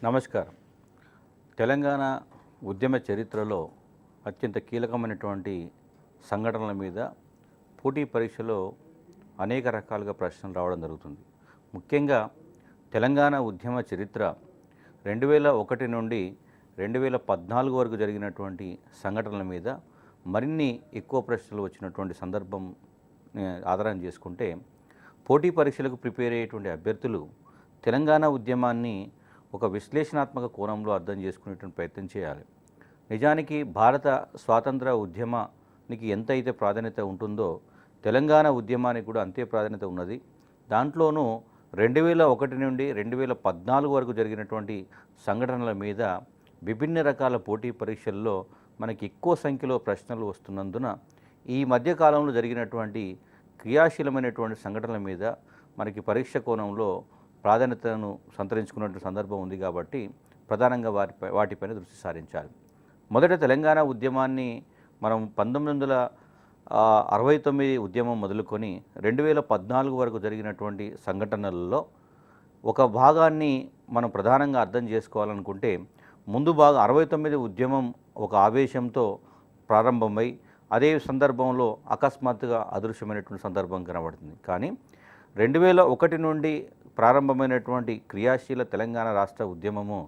నమస్కారం. తెలంగాణ ఉద్యమ చరిత్రలో అత్యంత కీలకమైనటువంటి సంఘటనల మీద పోటీ పరీక్షలో అనేక రకాలుగా ప్రశ్నలు రావడం జరుగుతుంది. ముఖ్యంగా తెలంగాణ ఉద్యమ చరిత్ర 2001 నుండి 2014 వరకు జరిగినటువంటి సంఘటనల మీద మరిన్ని ఎక్కువ ప్రశ్నలు వచ్చినటువంటి సందర్భం ఆధారం చేసుకుంటే పోటీ పరీక్షలకు ప్రిపేర్ అయ్యేటువంటి అభ్యర్థులు తెలంగాణ ఉద్యమాన్ని ఒక విశ్లేషణాత్మక కోణంలో అర్థం చేసుకునేటువంటి ప్రయత్నం చేయాలి. నిజానికి భారత స్వాతంత్ర ఉద్యమానికి ఎంతైతే ప్రాధాన్యత ఉంటుందో తెలంగాణ ఉద్యమానికి కూడా అంతే ప్రాధాన్యత ఉన్నది. దాంట్లోనూ 2001 నుండి 2014 వరకు జరిగినటువంటి సంఘటనల మీద విభిన్న రకాల పోటీ పరీక్షల్లో మనకి ఎక్కువ సంఖ్యలో ప్రశ్నలు వస్తున్నందున ఈ మధ్యకాలంలో జరిగినటువంటి క్రియాశీలమైనటువంటి సంఘటనల మీద మనకి పరీక్ష కోణంలో ప్రాధాన్యతను సంతరించుకున్నటువంటి సందర్భం ఉంది. కాబట్టి ప్రధానంగా వాటిపైన దృష్టి సారించాలి. మొదట తెలంగాణ ఉద్యమాన్ని మనం 1969 ఉద్యమం మొదలుకొని 2014 వరకు జరిగినటువంటి సంఘటనలలో ఒక భాగాన్ని మనం ప్రధానంగా అర్థం చేసుకోవాలనుకుంటే ముందు భాగం 69 ఉద్యమం ఒక ఆవేశంతో ప్రారంభమై అదే సందర్భంలో అకస్మాత్తుగా అదృశ్యమైనటువంటి సందర్భం కనబడుతుంది. కానీ 2001 నుండి ప్రారంభమైనటువంటి క్రియాశీల తెలంగాణ రాష్ట్ర ఉద్యమము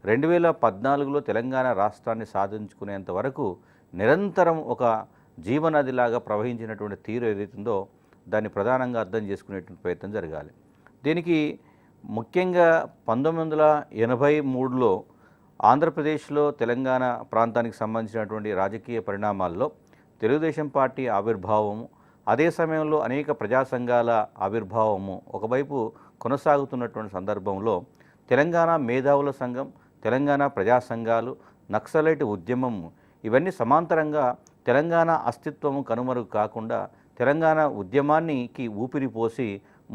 2014లో తెలంగాణ రాష్ట్రాన్ని సాధించుకునేంత వరకు నిరంతరం ఒక జీవనదిలాగా ప్రవహించినటువంటి తీరు ఏదైతుందో దాన్ని ప్రధానంగా అర్థం చేసుకునేటువంటి ప్రయత్నం జరగాలి. దీనికి ముఖ్యంగా 1983లో ఆంధ్రప్రదేశ్లో తెలంగాణ ప్రాంతానికి సంబంధించినటువంటి రాజకీయ పరిణామాల్లో తెలుగుదేశం పార్టీ ఆవిర్భావము, అదే సమయంలో అనేక ప్రజా సంఘాల ఆవిర్భావము ఒకవైపు కొనసాగుతున్నటువంటి సందర్భంలో తెలంగాణ మేధావుల సంఘం, తెలంగాణ ప్రజా సంఘాలు, నక్సలైట్ ఉద్యమం ఇవన్నీ సమాంతరంగా తెలంగాణ అస్తిత్వము కనుమరుగు కాకుండా తెలంగాణ ఉద్యమానికి ఊపిరి పోసి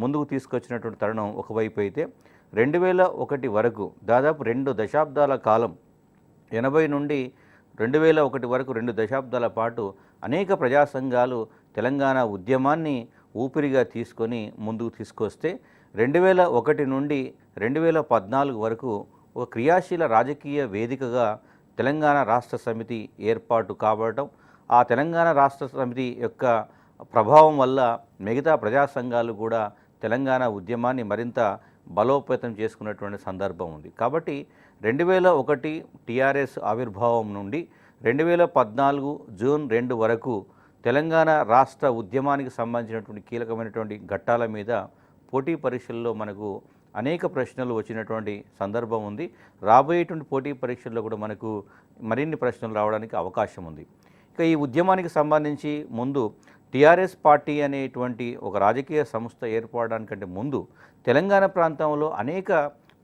ముందుకు తీసుకొచ్చినటువంటి తరుణం ఒకవైపు అయితే 2001 వరకు దాదాపు 2 దశాబ్దాల కాలం 80 నుండి 2001 వరకు 2 దశాబ్దాల పాటు అనేక ప్రజా సంఘాలు తెలంగాణ ఉద్యమాన్ని ఊపిరిగా తీసుకొని ముందుకు తీసుకొస్తే 2001 నుండి 2014 వరకు ఒక క్రియాశీల రాజకీయ వేదికగా తెలంగాణ రాష్ట్ర సమితి ఏర్పాటు కావడం, ఆ తెలంగాణ రాష్ట్ర సమితి యొక్క ప్రభావం వల్ల మిగతా ప్రజా సంఘాలు కూడా తెలంగాణ ఉద్యమాన్ని మరింత బలోపేతం చేసుకున్నటువంటి సందర్భం ఉంది. కాబట్టి 2001 టీఆర్ఎస్ ఆవిర్భావం నుండి 2014 జూన్ 2 వరకు తెలంగాణ రాష్ట్ర ఉద్యమానికి సంబంధించినటువంటి కీలకమైనటువంటి ఘట్టాల మీద పోటీ పరీక్షల్లో మనకు అనేక ప్రశ్నలు వచ్చినటువంటి సందర్భం ఉంది. రాబోయేటువంటి పోటీ పరీక్షల్లో కూడా మనకు మరిన్ని ప్రశ్నలు రావడానికి అవకాశం ఉంది. ఇక ఈ ఉద్యమానికి సంబంధించి ముందు టీఆర్ఎస్ పార్టీ అనేటువంటి ఒక రాజకీయ సంస్థ ఏర్పడడానికంటే ముందు తెలంగాణ ప్రాంతంలో అనేక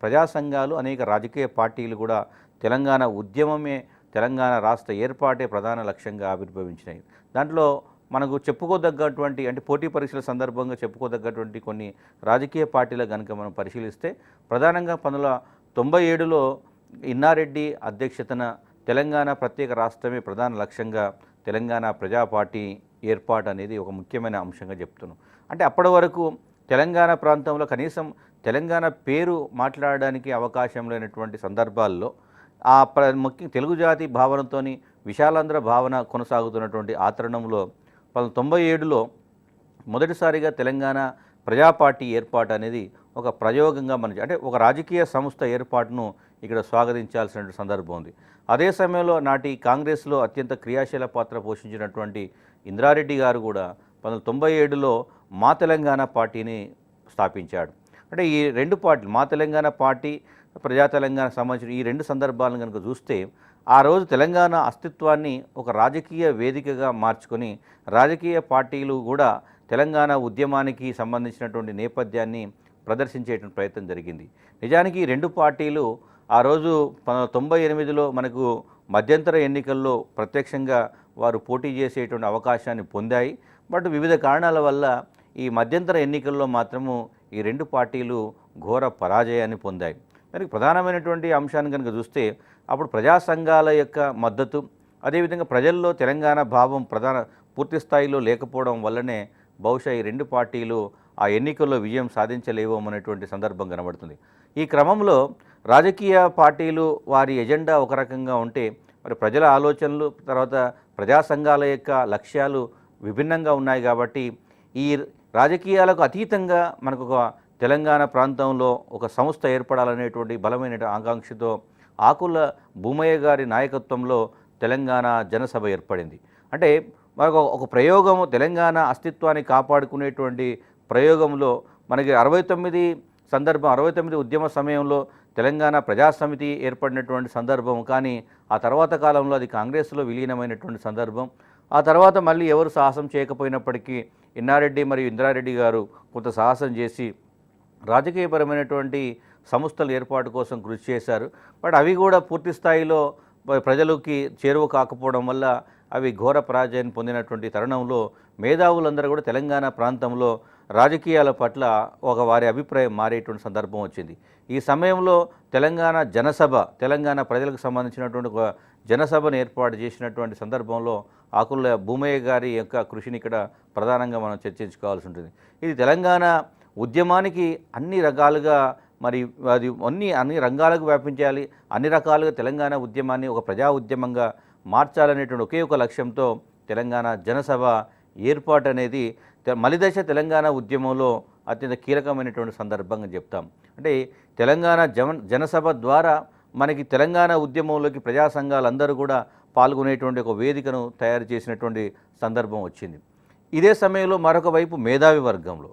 ప్రజా సంఘాలు, అనేక రాజకీయ పార్టీలు కూడా తెలంగాణ ఉద్యమమే, తెలంగాణ రాష్ట్ర ఏర్పాటే ప్రధాన లక్ష్యంగా ఆవిర్భవించినాయి. దాంట్లో మనకు చెప్పుకోదగ్గటువంటి అంటే పోటీ పరీక్షల సందర్భంగా చెప్పుకోదగ్గటువంటి కొన్ని రాజకీయ పార్టీల కనుక మనం పరిశీలిస్తే ప్రధానంగా 1997లో ఇన్నారెడ్డి అధ్యక్షతన తెలంగాణ ప్రత్యేక రాష్ట్రమే ప్రధాన లక్ష్యంగా తెలంగాణ ప్రజా పార్టీ ఏర్పాటు అనేది ఒక ముఖ్యమైన అంశంగా చెప్తున్నాం. అంటే అప్పటి వరకు తెలంగాణ ప్రాంతంలో కనీసం తెలంగాణ పేరు మాట్లాడడానికి అవకాశం లేనటువంటి సందర్భాల్లో ఆ ముఖ్య తెలుగు జాతి భావనతో విశాలాంధ్ర భావన కొనసాగుతున్నటువంటి ఆ తరుణంలో 1997లో మొదటిసారిగా తెలంగాణ ప్రజా పార్టీ ఏర్పాటు అనేది ఒక ప్రయోగంగా అంటే ఒక రాజకీయ సంస్థ ఏర్పాటును ఇక్కడ స్వాగతించాల్సిన సందర్భం ఉంది. అదే సమయంలో నాటి కాంగ్రెస్లో అత్యంత క్రియాశీల పాత్ర పోషించినటువంటి ఇంద్రారెడ్డి గారు కూడా 1997లో మా తెలంగాణ పార్టీని స్థాపించాడు. అంటే ఈ రెండు పార్టీలు, మా తెలంగాణ పార్టీ, ప్రజా తెలంగాణ సంబంధించిన ఈ రెండు సందర్భాలను కనుక చూస్తే ఆ రోజు తెలంగాణ అస్తిత్వాన్ని ఒక రాజకీయ వేదికగా మార్చుకొని రాజకీయ పార్టీలు కూడా తెలంగాణ ఉద్యమానికి సంబంధించినటువంటి నేపథ్యాన్ని ప్రదర్శించేటువంటి ప్రయత్నం జరిగింది. నిజానికి ఈ రెండు పార్టీలు ఆ రోజు 1998లో మనకు మధ్యంతర ఎన్నికల్లో ప్రత్యక్షంగా వారు పోటీ చేసేటువంటి అవకాశాన్ని పొందాయి. బట్ వివిధ కారణాల వల్ల ఈ మధ్యంతర ఎన్నికల్లో మాత్రము ఈ రెండు పార్టీలు ఘోర పరాజయాన్ని పొందాయి. దానికి ప్రధానమైనటువంటి అంశాన్ని కనుక చూస్తే అప్పుడు ప్రజా సంఘాల యొక్క మద్దతు, అదేవిధంగా ప్రజల్లో తెలంగాణ భావం పూర్తి స్థాయిలో లేకపోవడం వల్లనే బహుశా ఈ రెండు పార్టీలు ఆ ఎన్నికల్లో విజయం సాధించలేవో అనేటువంటి సందర్భం కనబడుతుంది. ఈ క్రమంలో రాజకీయ పార్టీలు వారి ఎజెండా ఒక రకంగా ఉంటే మరి ప్రజల ఆలోచనలు తర్వాత ప్రజా సంఘాల యొక్క లక్ష్యాలు విభిన్నంగా ఉన్నాయి కాబట్టి ఈ రాజకీయాలకు అతీతంగా మనకు ఒక తెలంగాణ ప్రాంతంలో ఒక సంస్థ ఏర్పడాలనేటువంటి బలమైన ఆకాంక్షతో ఆకుల భూమయ్య గారి నాయకత్వంలో తెలంగాణ జనసభ ఏర్పడింది. అంటే మనకు ఒక ప్రయోగము తెలంగాణ అస్తిత్వాన్ని కాపాడుకునేటువంటి ప్రయోగంలో మనకి 69 ఉద్యమ సమయంలో తెలంగాణ ప్రజాసమితి ఏర్పడినటువంటి సందర్భం. కానీ ఆ తర్వాత కాలంలో అది కాంగ్రెస్లో విలీనమైనటువంటి సందర్భం. ఆ తర్వాత మళ్ళీ ఎవరు సాహసం చేయకపోయినప్పటికీ ఇన్నారెడ్డి మరియు ఇంద్రారెడ్డి గారు కొంత సాహసం చేసి రాజకీయపరమైనటువంటి సంస్థల ఏర్పాటు కోసం కృషి చేశారు. బట్ అవి కూడా పూర్తి స్థాయిలో ప్రజలకి చేరువ కాకపోవడం వల్ల అవి ఘోర పరాజయాన్ని పొందినటువంటి తరుణంలో మేధావులందరూ కూడా తెలంగాణ ప్రాంతంలో రాజకీయాల పట్ల ఒక వారి అభిప్రాయం మారేటువంటి సందర్భం వచ్చింది. ఈ సమయంలో తెలంగాణ జనసభ, తెలంగాణ ప్రజలకు సంబంధించినటువంటి ఒక జనసభను ఏర్పాటు చేసినటువంటి సందర్భంలో ఆకుల భూమయ్య గారి యొక్క కృషిని ఇక్కడ ప్రధానంగా మనం చర్చించుకోవాల్సి ఉంటుంది. ఇది తెలంగాణ ఉద్యమానికి అన్ని రకాలుగా మరి అది అన్ని రంగాలకు వ్యాపించాలి, అన్ని రకాలుగా తెలంగాణ ఉద్యమాన్ని ఒక ప్రజా ఉద్యమంగా మార్చాలనేటువంటి ఒకే ఒక లక్ష్యంతో తెలంగాణ జనసభ ఏర్పాటు అనేది మలిదశ తెలంగాణ ఉద్యమంలో అత్యంత కీలకమైనటువంటి సందర్భంగా చెప్తాం. అంటే తెలంగాణ జనసభ ద్వారా మనకి తెలంగాణ ఉద్యమంలోకి ప్రజా సంఘాలందరూ కూడా పాల్గొనేటువంటి ఒక వేదికను తయారు చేసినటువంటి సందర్భం వచ్చింది. ఇదే సమయంలో మరొక వైపు మేధావి వర్గంలో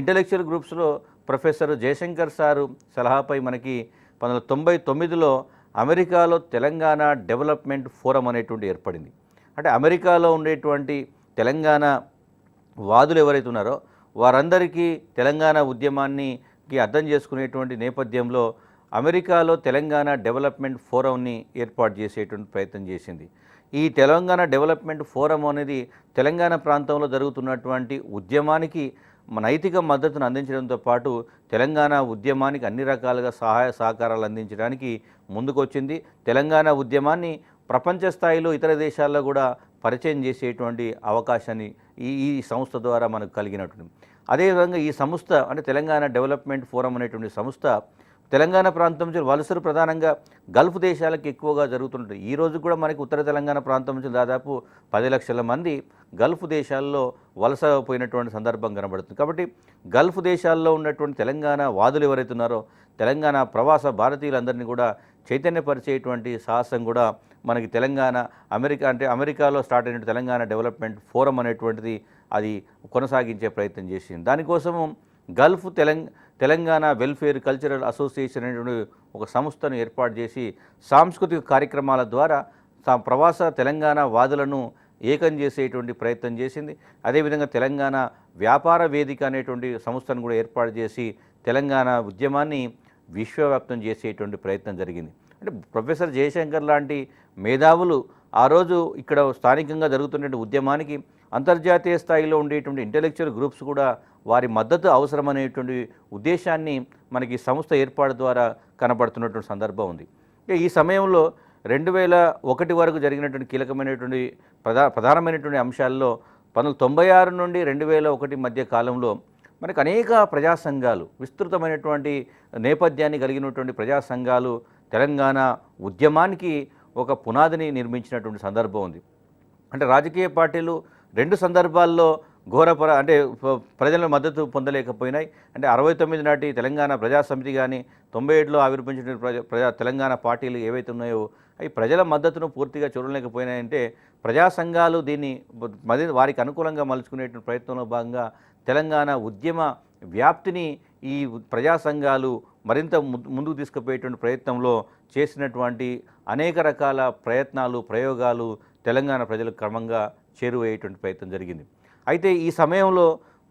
ఇంటెలెక్చువల్ గ్రూప్స్లో ప్రొఫెసర్ జయశంకర్ సారు సలహాపై మనకి 1999లో అమెరికాలో తెలంగాణ డెవలప్మెంట్ ఫోరం అనేటువంటి ఏర్పడింది. అంటే అమెరికాలో ఉండేటువంటి తెలంగాణ వాదులు ఎవరైతే ఉన్నారో వారందరికీ తెలంగాణ ఉద్యమానికి అర్థం చేసుకునేటువంటి నేపథ్యంలో అమెరికాలో తెలంగాణ డెవలప్మెంట్ ఫోరంని ఏర్పాటు చేసేటువంటి ప్రయత్నం చేసింది. ఈ తెలంగాణ డెవలప్మెంట్ ఫోరం అనేది తెలంగాణ ప్రాంతంలో జరుగుతున్నటువంటి ఉద్యమానికి నైతిక మద్దతును అందించడంతో పాటు తెలంగాణ ఉద్యమానికి అన్ని రకాలుగా సహాయ సహకారాలు అందించడానికి ముందుకొచ్చింది. తెలంగాణ ఉద్యమాన్ని ప్రపంచ స్థాయిలో ఇతర దేశాల్లో కూడా పరిచయం చేసేటువంటి అవకాశాన్ని ఈ సంస్థ ద్వారా మనకు కలిగినటువంటి. అదేవిధంగా ఈ సంస్థ అంటే తెలంగాణ డెవలప్మెంట్ ఫోరం అనేటువంటి సంస్థ తెలంగాణ ప్రాంతం నుంచి వలసలు ప్రధానంగా గల్ఫ్ దేశాలకు ఎక్కువగా జరుగుతుంటాయి. ఈ రోజు కూడా మనకి ఉత్తర తెలంగాణ ప్రాంతం నుంచి దాదాపు 10 లక్షల మంది గల్ఫ్ దేశాల్లో వలస పోయినటువంటి సందర్భం కనబడుతుంది. కాబట్టి గల్ఫ్ దేశాల్లో ఉన్నటువంటి తెలంగాణ వాదులు ఎవరైతే ఉన్నారో తెలంగాణ ప్రవాస భారతీయులందరినీ కూడా చైతన్యపరిచేటువంటి సాహసం కూడా మనకి తెలంగాణ అమెరికాలో స్టార్ట్ అయిన తెలంగాణ డెవలప్మెంట్ ఫోరం అనేటువంటిది అది కొనసాగించే ప్రయత్నం చేసింది. దానికోసము Gulf Telangana welfare cultural association అనేటువంటి ఒక సంస్థను ఏర్పాటు చేసి సాంస్కృతిక కార్యక్రమాల ద్వారా ప్రవాస తెలంగాణ వాదులను ఏకం చేసేటువంటి ప్రయత్నం చేసింది. అదేవిధంగా తెలంగాణ వ్యాపార వేదిక అనేటువంటి సంస్థను కూడా ఏర్పాటు చేసి తెలంగాణ ఉద్యమాన్ని విశ్వవ్యాప్తం చేసేటువంటి ప్రయత్నం జరిగింది. అంటే ప్రొఫెసర్ జయశంకర్ లాంటి మేధావులు ఆ రోజు ఇక్కడ స్థానికంగా జరుగుతున్న ఉద్యమానికి అంతర్జాతీయ స్థాయిలో ఉండేటువంటి ఇంటెలెక్చువల్ గ్రూప్స్ కూడా వారి మద్దతు అవసరమనేటువంటి ఉద్దేశాన్ని మనకి సంస్థ ఏర్పాటు ద్వారా కనబడుతున్నటువంటి సందర్భం ఉంది. ఈ సమయంలో 2001 వరకు జరిగినటువంటి కీలకమైనటువంటి ప్రధానమైనటువంటి అంశాల్లో 1996 నుండి 2001 మధ్య కాలంలో మనకు అనేక ప్రజా సంఘాలు విస్తృతమైనటువంటి నేపథ్యాన్ని కలిగినటువంటి ప్రజా సంఘాలు తెలంగాణ ఉద్యమానికి ఒక పునాదిని నిర్మించినటువంటి సందర్భం ఉంది. అంటే రాజకీయ పార్టీలు 2 సందర్భాల్లో అంటే ప్రజల మద్దతు పొందలేకపోయినాయి. అంటే 69 నాటి తెలంగాణ ప్రజాసమితి కానీ 97లో ఆవిర్భవించిన తెలంగాణ పార్టీలు ఏవైతే ఉన్నాయో అవి ప్రజల మద్దతును పూర్తిగా చూడలేకపోయినాయంటే ప్రజా సంఘాలు దీన్ని వారికి అనుకూలంగా మలుచుకునేటువంటి ప్రయత్నంలో భాగంగా తెలంగాణ ఉద్యమ వ్యాప్తిని ఈ ప్రజా సంఘాలు మరింత ముందుకు తీసుకుపోయేటువంటి ప్రయత్నంలో చేసినటువంటి అనేక రకాల ప్రయోగాలు తెలంగాణ ప్రజలకు క్రమంగా చేరువయ్యేటువంటి ప్రయత్నం జరిగింది. అయితే ఈ సమయంలో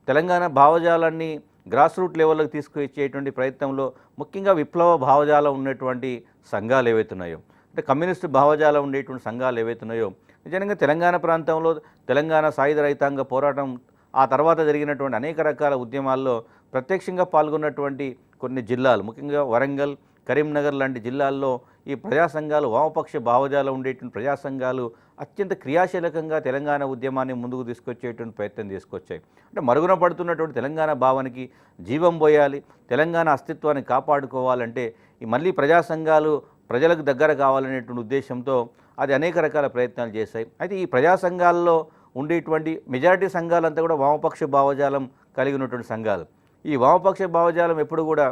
తెలంగాణ భావజాలాన్ని గ్రాస్ రూట్ లెవెల్లోకి తీసుకువచ్చేటువంటి ప్రయత్నంలో ముఖ్యంగా విప్లవ భావజాలం ఉన్నటువంటి సంఘాలు ఏవైతున్నాయో అంటే కమ్యూనిస్టు భావజాలం ఉండేటువంటి సంఘాలు ఏవైతున్నాయో నిజంగా తెలంగాణ ప్రాంతంలో తెలంగాణ సాయుధ రైతాంగ పోరాటం ఆ తర్వాత జరిగినటువంటి అనేక రకాల ఉద్యమాల్లో ప్రత్యక్షంగా పాల్గొన్నటువంటి కొన్ని జిల్లాలు ముఖ్యంగా వరంగల్, కరీంనగర్ లాంటి జిల్లాల్లో ఈ ప్రజా సంఘాలు, వామపక్ష భావజాలం ఉండేటువంటి ప్రజా సంఘాలు అత్యంత క్రియాశీలకంగా తెలంగాణ ఉద్యమాన్ని ముందుకు తీసుకొచ్చేటువంటి ప్రయత్నం తీసుకొచ్చాయి. అంటే మరుగున పడుతున్నటువంటి తెలంగాణ భావానికి జీవం పోయాలి, తెలంగాణ అస్తిత్వాన్ని కాపాడుకోవాలంటే ఈ మళ్ళీ ప్రజా సంఘాలు ప్రజలకు దగ్గర కావాలనేటువంటి ఉద్దేశంతో అది అనేక రకాల ప్రయత్నాలు చేశాయి. అయితే ఈ ప్రజా సంఘాల్లో ఉండేటువంటి మెజారిటీ సంఘాలంతా కూడా వామపక్ష భావజాలం కలిగి ఉన్నటువంటి సంఘాలు. ఈ వామపక్ష భావజాలం ఎప్పుడు కూడా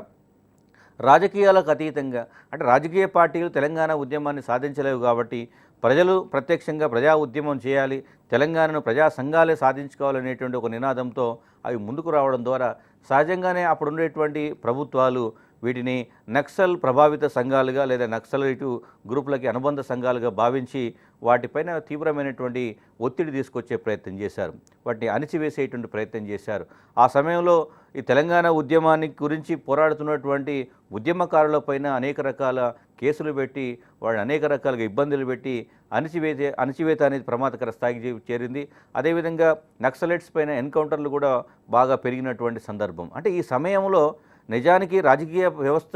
రాజకీయాలకు అతీతంగా, అంటే రాజకీయ పార్టీలు తెలంగాణ ఉద్యమాన్ని సాధించలేవు కాబట్టి ప్రజలు ప్రత్యక్షంగా ప్రజా ఉద్యమం చేయాలి, తెలంగాణను ప్రజా సంఘాలే సాధించుకోవాలనేటువంటి ఒక నినాదంతో అవి ముందుకు రావడం ద్వారా సహజంగానే అప్పుడుండేటువంటి ప్రభుత్వాలు వీటిని నక్సల్ ప్రభావిత సంఘాలుగా లేదా నక్సలైటు గ్రూపులకి అనుబంధ సంఘాలుగా భావించి వాటిపైన తీవ్రమైనటువంటి ఒత్తిడి తీసుకొచ్చే ప్రయత్నం చేశారు, వాటిని అణిచివేసేటువంటి ప్రయత్నం చేశారు. ఆ సమయంలో ఈ తెలంగాణ ఉద్యమాన్ని గురించి పోరాడుతున్నటువంటి ఉద్యమకారులపైన అనేక రకాల కేసులు పెట్టి వాళ్ళని అనేక రకాలుగా ఇబ్బందులు పెట్టి అణిచివేత అనేది ప్రమాదకర స్థాయికి చేరింది. అదేవిధంగా నక్సలైట్స్ పైన ఎన్కౌంటర్లు కూడా బాగా పెరిగినటువంటి సందర్భం. అంటే ఈ సమయంలో నిజానికి రాజకీయ వ్యవస్థ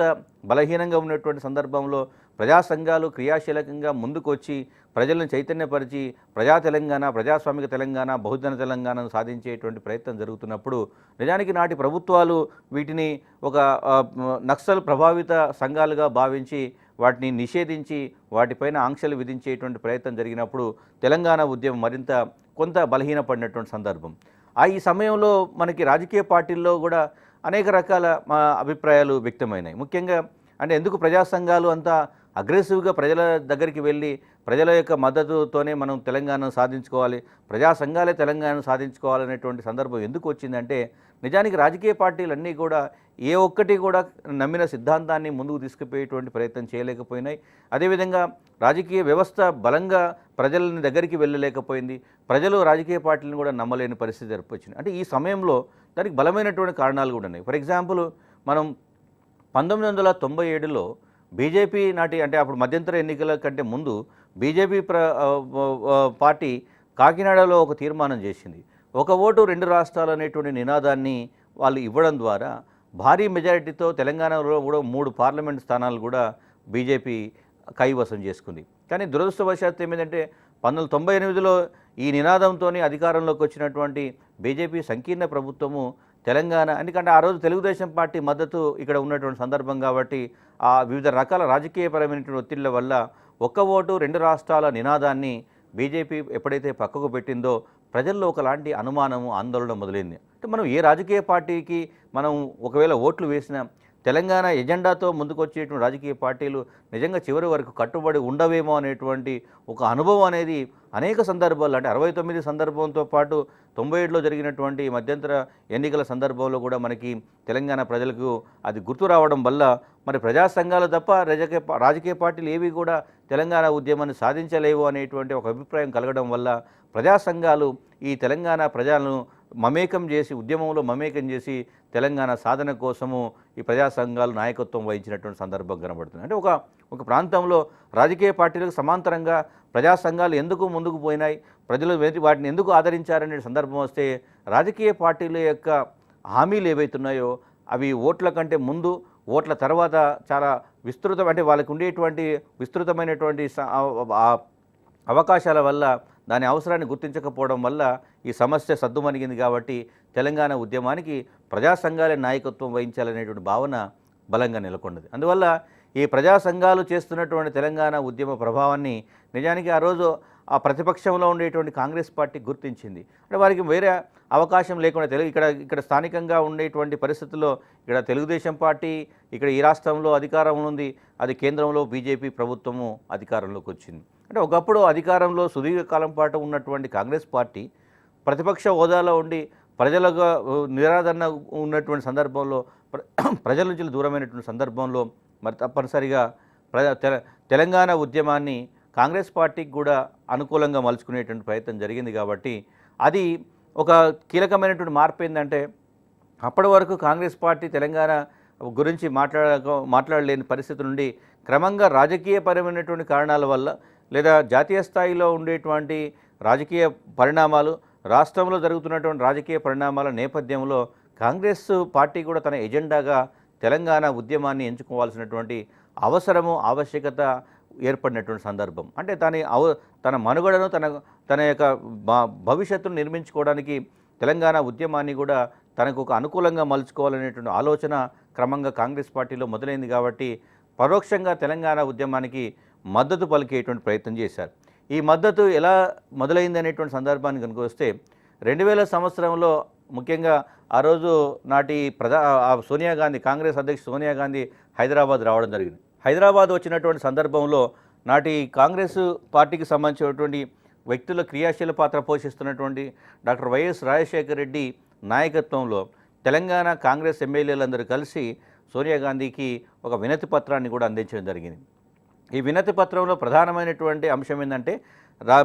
బలహీనంగా ఉన్నటువంటి సందర్భంలో ప్రజా సంఘాలు క్రియాశీలకంగా ముందుకొచ్చి ప్రజలను చైతన్యపరిచి ప్రజా తెలంగాణ, ప్రజాస్వామిక తెలంగాణ, బహుజన తెలంగాణను సాధించేటువంటి ప్రయత్నం జరుగుతున్నప్పుడు నిజానికి నాటి ప్రభుత్వాలు వీటిని ఒక నక్సల్ ప్రభావిత సంఘాలుగా భావించి వాటిని నిషేధించి వాటిపైన ఆంక్షలు విధించేటువంటి ప్రయత్నం జరిగినప్పుడు తెలంగాణ ఉద్యమం మరింత కొంత బలహీనపడినటువంటి సందర్భం. ఈ సమయంలో మనకి రాజకీయ పార్టీల్లో కూడా అనేక రకాల అభిప్రాయాలు వ్యక్తమైనాయి. ముఖ్యంగా అంటే ఎందుకు ప్రజా సంఘాలు అంతా అగ్రెసివ్గా ప్రజల దగ్గరికి వెళ్ళి ప్రజల యొక్క మద్దతుతోనే మనం తెలంగాణను సాధించుకోవాలి, ప్రజా సంఘాలే తెలంగాణను సాధించుకోవాలనేటువంటి సందర్భం ఎందుకు వచ్చిందంటే నిజానికి రాజకీయ పార్టీలన్నీ కూడా ఏ ఒక్కటి కూడా నమ్మిన సిద్ధాంతాన్ని ముందుకు తీసుకుపోయేటువంటి ప్రయత్నం చేయలేకపోయినాయి. అదేవిధంగా రాజకీయ వ్యవస్థ బలంగా ప్రజలని దగ్గరికి వెళ్ళలేకపోయింది, ప్రజలు రాజకీయ పార్టీలను కూడా నమ్మలేని పరిస్థితి ఏర్పొచ్చింది. అంటే ఈ సమయంలో దానికి బలమైనటువంటి కారణాలు కూడా ఉన్నాయి. ఫర్ ఎగ్జాంపుల్ మనం 1997లో బీజేపీ నాటి, అంటే అప్పుడు మధ్యంతర ఎన్నికల కంటే ముందు బీజేపీ పార్టీ కాకినాడలో ఒక తీర్మానం చేసింది. ఒక ఓటు రెండు రాష్ట్రాలు అనేటువంటి నినాదాన్ని వాళ్ళు ఇవ్వడం ద్వారా భారీ మెజారిటీతో తెలంగాణలో కూడా 3 పార్లమెంట్ స్థానాలు కూడా బీజేపీ కైవసం చేసుకుంది. కానీ దురదృష్టవశాత్తు ఏమిటంటే 1998లో ఈ నినాదంతో అధికారంలోకి వచ్చినటువంటి బీజేపీ సంకీర్ణ ప్రభుత్వము తెలంగాణ, ఎందుకంటే ఆ రోజు తెలుగుదేశం పార్టీ మద్దతు ఇక్కడ ఉన్నటువంటి సందర్భం కాబట్టి ఆ వివిధ రకాల రాజకీయపరమైనటువంటి ఒత్తిళ్ల వల్ల ఒక్క ఓటు రెండు రాష్ట్రాల నినాదాన్ని బీజేపీ ఎప్పుడైతే పక్కకు పెట్టిందో ప్రజల్లో ఒకలాంటి అనుమానము, ఆందోళన మొదలైంది. అంటే మనం ఏ రాజకీయ పార్టీకి మనం ఒకవేళ ఓట్లు వేసినా తెలంగాణ ఎజెండాతో ముందుకొచ్చేటువంటి రాజకీయ పార్టీలు నిజంగా చివరి వరకు కట్టుబడి ఉండవేమో అనేటువంటి ఒక అనుభవం అనేది అనేక సందర్భాల్లో, అంటే 69 సందర్భంతో పాటు 97లో జరిగినటువంటి మధ్యంతర ఎన్నికల సందర్భంలో కూడా మనకి తెలంగాణ ప్రజలకు అది గుర్తు రావడం వల్ల మరి ప్రజా సంఘాలు తప్ప రాజకీయ పార్టీలు ఏవి కూడా తెలంగాణ ఉద్యమాన్ని సాధించలేవు అనేటువంటి ఒక అభిప్రాయం కలగడం వల్ల ప్రజా సంఘాలు ఈ తెలంగాణ ప్రజలను మమేకం చేసి, ఉద్యమంలో మమేకం చేసి తెలంగాణ సాధన కోసము ఈ ప్రజా సంఘాలు నాయకత్వం వహించినటువంటి సందర్భం కనబడుతుంది. అంటే ఒక ప్రాంతంలో రాజకీయ పార్టీలకు సమాంతరంగా ప్రజా సంఘాలు ఎందుకు ముందుకు పోయినాయి, ప్రజలు వాటిని ఎందుకు ఆదరించారనే సందర్భం వస్తే రాజకీయ పార్టీల యొక్క హామీలు ఏవైతున్నాయో అవి ఓట్ల కంటే ముందు, ఓట్ల తర్వాత చాలా విస్తృతం, అంటే వాళ్ళకు ఉండేటువంటి విస్తృతమైనటువంటి అవకాశాల వల్ల దాని అవసరాన్ని గుర్తించకపోవడం వల్ల ఈ సమస్య సద్దుమణిగింది. కాబట్టి తెలంగాణ ఉద్యమానికి ప్రజా సంఘాలే నాయకత్వం వహించాలనేటువంటి భావన బలంగా నెలకొన్నది. అందువల్ల ఈ ప్రజా సంఘాలు చేస్తున్నటువంటి తెలంగాణ ఉద్యమ ప్రభావాన్ని నిజానికి ఆ రోజు ఆ ప్రతిపక్షంలో ఉండేటువంటి కాంగ్రెస్ పార్టీ గుర్తించింది. అంటే వారికి వేరే అవకాశం లేకుండా ఇక్కడ స్థానికంగా ఉండేటువంటి పరిస్థితుల్లో ఇక్కడ తెలుగుదేశం పార్టీ ఇక్కడ ఈ రాష్ట్రంలో అధికారంలో ఉంది, అది కేంద్రంలో బీజేపీ ప్రభుత్వము అధికారంలోకి వచ్చింది. అంటే ఒకప్పుడు అధికారంలో సుదీర్ఘకాలం పాటు ఉన్నటువంటి కాంగ్రెస్ పార్టీ ప్రతిపక్ష హోదాలో ఉండి ప్రజలుగా నిరాదరణ ఉన్నటువంటి సందర్భంలో, ప్రజల నుంచి దూరమైనటువంటి సందర్భంలో మరి తప్పనిసరిగా తెలంగాణ ఉద్యమాన్ని కాంగ్రెస్ పార్టీకి కూడా అనుకూలంగా మలుచుకునేటువంటి ప్రయత్నం జరిగింది. కాబట్టి అది ఒక కీలకమైనటువంటి మార్పు ఏంటంటే అప్పటి వరకు కాంగ్రెస్ పార్టీ తెలంగాణ గురించి మాట్లాడలేని పరిస్థితి నుండి క్రమంగా రాజకీయపరమైనటువంటి కారణాల వల్ల లేదా జాతీయ స్థాయిలో ఉండేటువంటి రాజకీయ పరిణామాలు, రాష్ట్రంలో జరుగుతున్నటువంటి రాజకీయ పరిణామాల నేపథ్యంలో కాంగ్రెస్ పార్టీ కూడా తన ఎజెండాగా తెలంగాణ ఉద్యమాన్ని ఎంచుకోవాల్సినటువంటి ఆవశ్యకత ఏర్పడినటువంటి సందర్భం. అంటే తన మనుగడను తన యొక్క భవిష్యత్తును నిర్మించుకోవడానికి తెలంగాణ ఉద్యమాన్ని కూడా తనకు ఒక అనుకూలంగా మలుచుకోవాలనేటువంటి ఆలోచన క్రమంగా కాంగ్రెస్ పార్టీలో మొదలైంది కాబట్టి పరోక్షంగా తెలంగాణ ఉద్యమానికి మద్దతు పలికేటువంటి ప్రయత్నం చేశారు. ఈ మద్దతు ఎలా మొదలైంది అనేటువంటి సందర్భాన్ని కనుక వస్తే 2000 సంవత్సరంలో ముఖ్యంగా ఆ రోజు నాటి సోనియా గాంధీ, కాంగ్రెస్ అధ్యక్షుడు సోనియా గాంధీ హైదరాబాద్ రావడం జరిగింది. హైదరాబాద్ వచ్చినటువంటి సందర్భంలో నాటి కాంగ్రెస్ పార్టీకి సంబంధించినటువంటి వ్యక్తుల క్రియాశీల పాత్ర పోషిస్తున్నటువంటి డాక్టర్ వైఎస్ రాజశేఖర రెడ్డి నాయకత్వంలో తెలంగాణ కాంగ్రెస్ ఎమ్మెల్యేలందరూ కలిసి సోనియా గాంధీకి ఒక వినతి పత్రాన్ని కూడా అందించడం జరిగింది. ఈ వినతి పత్రంలో ప్రధానమైనటువంటి అంశం ఏంటంటే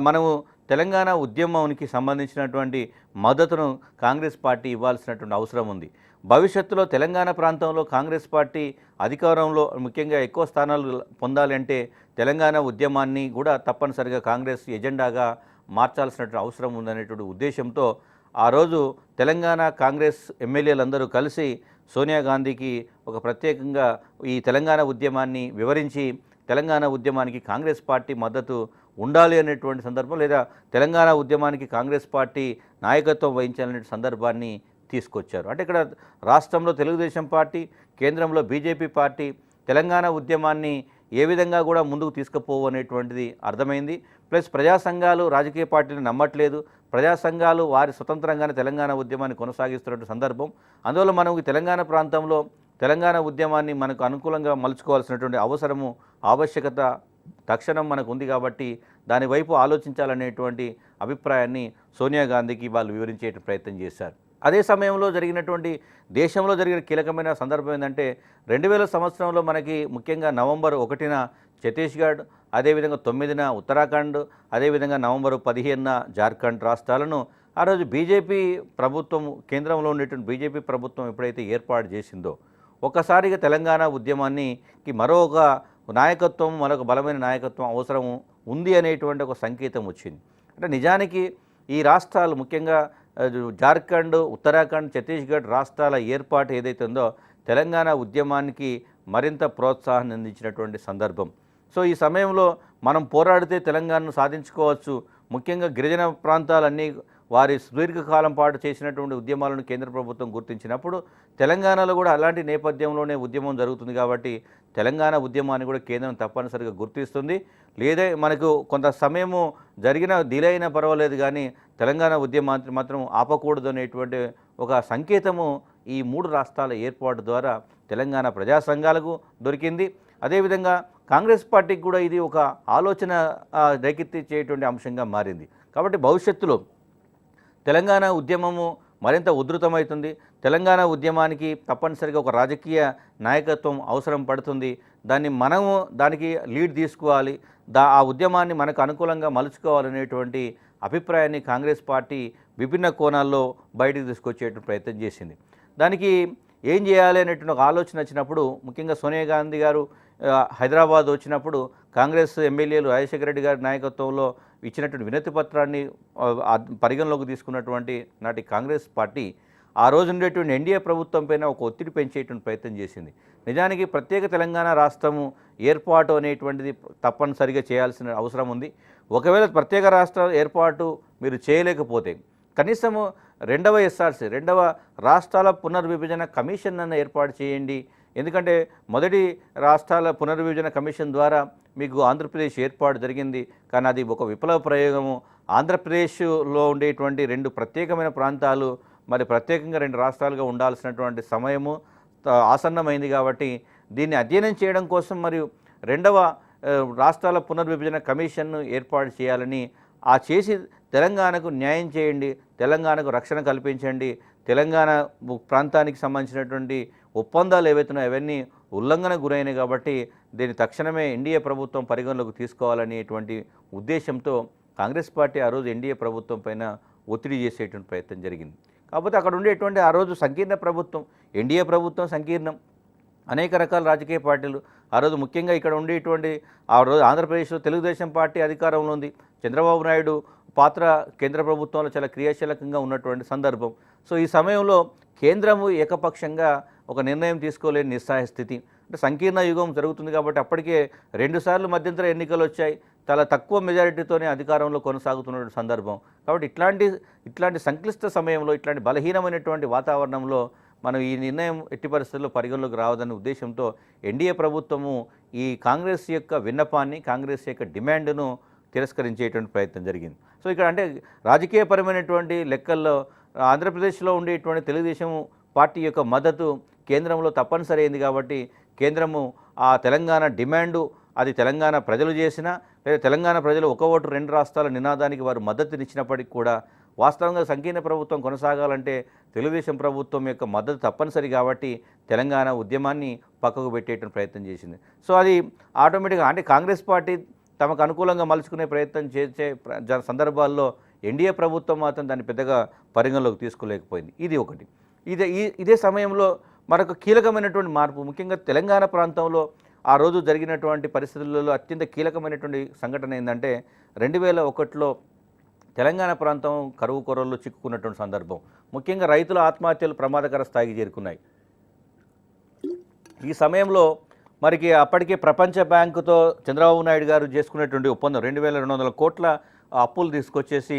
మనము తెలంగాణ ఉద్యమానికి సంబంధించినటువంటి మద్దతును కాంగ్రెస్ పార్టీ ఇవ్వాల్సినటువంటి అవసరం ఉంది. భవిష్యత్తులో తెలంగాణ ప్రాంతంలో కాంగ్రెస్ పార్టీ అధికారంలో ముఖ్యంగా ఎక్కువ స్థానాలు పొందాలి అంటే తెలంగాణ ఉద్యమాన్ని కూడా తప్పనిసరిగా కాంగ్రెస్ ఎజెండాగా మార్చాల్సినటువంటి అవసరం ఉందనేటువంటి ఉద్దేశంతో ఆ రోజు తెలంగాణ కాంగ్రెస్ ఎమ్మెల్యేలందరూ కలిసి సోనియా గాంధీకి ఒక ప్రత్యేకంగా ఈ తెలంగాణ ఉద్యమాన్ని వివరించి తెలంగాణ ఉద్యమానికి కాంగ్రెస్ పార్టీ మద్దతు ఉండాలి అనేటువంటి సందర్భం, లేదా తెలంగాణ ఉద్యమానికి కాంగ్రెస్ పార్టీ నాయకత్వం వహించాలనే సందర్భాన్ని తీసుకొచ్చారు. అంటే ఇక్కడ రాష్ట్రంలో తెలుగుదేశం పార్టీ, కేంద్రంలో బీజేపీ పార్టీ తెలంగాణ ఉద్యమాన్ని ఏ విధంగా కూడా ముందుకు తీసుకుపోవు అనేటువంటిది అర్థమైంది. ప్లస్ ప్రజా సంఘాలు రాజకీయ పార్టీని నమ్మట్లేదు. ప్రజా సంఘాలు వారి స్వతంత్రంగానే తెలంగాణ ఉద్యమాన్ని కొనసాగిస్తున్న సందర్భం. అందువల్ల మనం తెలంగాణ ప్రాంతంలో తెలంగాణ ఉద్యమాన్ని మనకు అనుకూలంగా మలుచుకోవాల్సినటువంటి ఆవశ్యకత తక్షణం మనకు ఉంది కాబట్టి దాని వైపు ఆలోచించాలనేటువంటి అభిప్రాయాన్ని సోనియా గాంధీకి వాళ్ళు వివరించే ప్రయత్నం చేశారు. అదే సమయంలో దేశంలో జరిగిన కీలకమైన సందర్భం ఏంటంటే 2000 సంవత్సరంలో మనకి ముఖ్యంగా నవంబర్ 1న ఛత్తీస్గఢ్, అదేవిధంగా 9న ఉత్తరాఖండ్, అదేవిధంగా నవంబర్ 15న జార్ఖండ్ రాష్ట్రాలను ఆ రోజు బీజేపీ ప్రభుత్వం, కేంద్రంలో ఉండేటువంటి బీజేపీ ప్రభుత్వం ఎప్పుడైతే ఏర్పాటు చేసిందో ఒక్కసారిగా తెలంగాణ ఉద్యమానికి మరొక నాయకత్వం, మరొక బలమైన నాయకత్వం అవసరం ఉంది అనేటువంటి ఒక సంకేతం వచ్చింది. అంటే నిజానికి ఈ రాష్ట్రాలు ముఖ్యంగా జార్ఖండ్, ఉత్తరాఖండ్, ఛత్తీస్గఢ్ రాష్ట్రాల ఏర్పాటు ఏదైతే ఉందో తెలంగాణ ఉద్యమానికి మరింత ప్రోత్సాహాన్ని అందించినటువంటి సందర్భం. సో ఈ సమయంలో మనం పోరాడితే తెలంగాణను సాధించుకోవచ్చు. ముఖ్యంగా గిరిజన ప్రాంతాలన్నీ వారి సుదీర్ఘకాలం పాటు చేసినటువంటి ఉద్యమాలను కేంద్ర ప్రభుత్వం గుర్తించినప్పుడు తెలంగాణలో కూడా అలాంటి నేపథ్యంలోనే ఉద్యమం జరుగుతుంది కాబట్టి తెలంగాణ ఉద్యమాన్ని కూడా కేంద్రం తప్పనిసరిగా గుర్తిస్తుంది. లేదా మనకు కొంత సమయము డిలే అయినా పర్వాలేదు కానీ తెలంగాణ ఉద్యమాన్ని మాత్రం ఆపకూడదు అనేటువంటి ఒక సంకేతము ఈ 3 రాష్ట్రాల ఏర్పాటు ద్వారా తెలంగాణ ప్రజా సంఘాలకు దొరికింది. అదేవిధంగా కాంగ్రెస్ పార్టీకి కూడా ఇది ఒక ఆలోచన రేకెత్తించేటువంటి అంశంగా మారింది. కాబట్టి భవిష్యత్తులో తెలంగాణ ఉద్యమము మరింత ఉధృతమవుతుంది. తెలంగాణ ఉద్యమానికి తప్పనిసరిగా ఒక రాజకీయ నాయకత్వం అవసరం పడుతుంది. దానికి లీడ్ తీసుకోవాలి. ఆ ఉద్యమాన్ని మనకు అనుకూలంగా మలుచుకోవాలనేటువంటి అభిప్రాయాన్ని కాంగ్రెస్ పార్టీ విభిన్న కోణాల్లో బయటకు తీసుకొచ్చేటువంటి ప్రయత్నం చేసింది. దానికి ఏం చేయాలి అనేటువంటి ఒక ఆలోచన వచ్చినప్పుడు ముఖ్యంగా సోనియా గాంధీ గారు హైదరాబాద్ వచ్చినప్పుడు కాంగ్రెస్ ఎమ్మెల్యేలు రాజశేఖర రెడ్డి గారి నాయకత్వంలో ఇచ్చినటువంటి వినతి పత్రాన్ని పరిగణలోకి తీసుకున్నటువంటి నాటి కాంగ్రెస్ పార్టీ ఆ రోజు ఉండేటువంటి ఎన్డీఏ ప్రభుత్వం పైన ఒక ఒత్తిడి పెంచేటువంటి ప్రయత్నం చేసింది. నిజానికి ప్రత్యేక తెలంగాణ రాష్ట్రము ఏర్పాటు అనేటువంటిది తప్పనిసరిగా చేయాల్సిన అవసరం ఉంది. ఒకవేళ ప్రత్యేక రాష్ట్ర ఏర్పాటు మీరు చేయలేకపోతే కనీసము రెండవ రాష్ట్రాల పునర్విభజన కమిషన్ అన్న ఏర్పాటు చేయండి. ఎందుకంటే మొదటి రాష్ట్రాల పునర్విభజన కమిషన్ ద్వారా మీకు ఆంధ్రప్రదేశ్ ఏర్పాటు జరిగింది, కానీ అది ఒక విప్లవ ప్రయోగము. ఆంధ్రప్రదేశ్లో ఉండేటువంటి 2 ప్రత్యేకమైన ప్రాంతాలు మరి ప్రత్యేకంగా 2 రాష్ట్రాలుగా ఉండాల్సినటువంటి సమయము ఆసన్నమైంది కాబట్టి దీన్ని అధ్యయనం చేయడం కోసం మరియు రెండవ రాష్ట్రాల పునర్విభజన కమిషన్ను ఏర్పాటు చేయాలని చేసి తెలంగాణకు న్యాయం చేయండి, తెలంగాణకు రక్షణ కల్పించండి, తెలంగాణ ప్రాంతానికి సంబంధించినటువంటి ఒప్పందాలు ఏవైతున్నాయో అవన్నీ ఉల్లంఘనకు గురైనాయి కాబట్టి దీన్ని తక్షణమే ఎన్డీఏ ప్రభుత్వం పరిగణలోకి తీసుకోవాలనేటువంటి ఉద్దేశంతో కాంగ్రెస్ పార్టీ ఆ రోజు ఎన్డీఏ ప్రభుత్వం పైన ఒత్తిడి చేసేటువంటి ప్రయత్నం జరిగింది. కాకపోతే అక్కడ ఉండేటువంటి ఆ రోజు సంకీర్ణ ప్రభుత్వం, ఎన్డీఏ ప్రభుత్వం సంకీర్ణం, అనేక రకాల రాజకీయ పార్టీలు ఆ రోజు ముఖ్యంగా ఇక్కడ ఉండేటువంటి ఆ రోజు ఆంధ్రప్రదేశ్లో తెలుగుదేశం పార్టీ అధికారంలో ఉంది. చంద్రబాబు నాయుడు పాత్ర కేంద్ర ప్రభుత్వంలో చాలా క్రియాశీలకంగా ఉన్నటువంటి సందర్భం. సో ఈ సమయంలో కేంద్రము ఏకపక్షంగా ఒక నిర్ణయం తీసుకోలేని నిస్సహాయ స్థితి. అంటే సంకీర్ణ యుగం జరుగుతుంది కాబట్టి అప్పటికే 2 సార్లు మధ్యంతర ఎన్నికలు వచ్చాయి. చాలా తక్కువ మెజారిటీతోనే అధికారంలో కొనసాగుతున్న సందర్భం. కాబట్టి ఇట్లాంటి సంక్లిష్ట సమయంలో, ఇట్లాంటి బలహీనమైనటువంటి వాతావరణంలో మనం ఈ నిర్ణయం ఎట్టి పరిస్థితుల్లో పరిగణలోకి రావదనే ఉద్దేశంతో ఎన్డీఏ ప్రభుత్వము ఈ కాంగ్రెస్ యొక్క విన్నపాన్ని, కాంగ్రెస్ యొక్క డిమాండ్ను తిరస్కరించేటువంటి ప్రయత్నం జరిగింది. సో ఇక్కడ అంటే రాజకీయపరమైనటువంటి లెక్కల్లో ఆంధ్రప్రదేశ్లో ఉండేటువంటి తెలుగుదేశం పార్టీ యొక్క మద్దతు కేంద్రంలో తప్పనిసరి అయింది కాబట్టి కేంద్రము ఆ తెలంగాణ డిమాండు అది తెలంగాణ ప్రజలు చేసినా లేదా తెలంగాణ ప్రజలు ఒక ఓటు 2 రాష్ట్రాల నినాదానికి వారు మద్దతునిచ్చినప్పటికీ కూడా వాస్తవంగా సంకీర్ణ ప్రభుత్వం కొనసాగాలంటే తెలుగుదేశం ప్రభుత్వం యొక్క మద్దతు తప్పనిసరి కాబట్టి తెలంగాణ ఉద్యమాన్ని పక్కకు పెట్టేటువంటి ప్రయత్నం చేసింది. సో అది ఆటోమేటిక్గా అంటే కాంగ్రెస్ పార్టీ తమకు అనుకూలంగా మలుచుకునే ప్రయత్నం చేసే సందర్భాల్లో ఎన్డీఏ ప్రభుత్వం మాత్రం దాన్ని పెద్దగా పరిగణలోకి తీసుకోలేకపోయింది. ఇది ఒకటి. ఇదే సమయంలో మరొక కీలకమైనటువంటి మార్పు, ముఖ్యంగా తెలంగాణ ప్రాంతంలో ఆ రోజు జరిగినటువంటి పరిస్థితులలో అత్యంత కీలకమైనటువంటి సంఘటన ఏంటంటే 2001లో తెలంగాణ ప్రాంతం కరువు కొరల్లో చిక్కుకున్నటువంటి సందర్భం. ముఖ్యంగా రైతుల ఆత్మహత్యలు ప్రమాదకర స్థాయికి చేరుకున్నాయి. ఈ సమయంలో మరికి అప్పటికే ప్రపంచ బ్యాంకుతో చంద్రబాబు నాయుడు గారు చేసుకున్నటువంటి ఒప్పందం 2200 కోట్ల అప్పులు తీసుకొచ్చేసి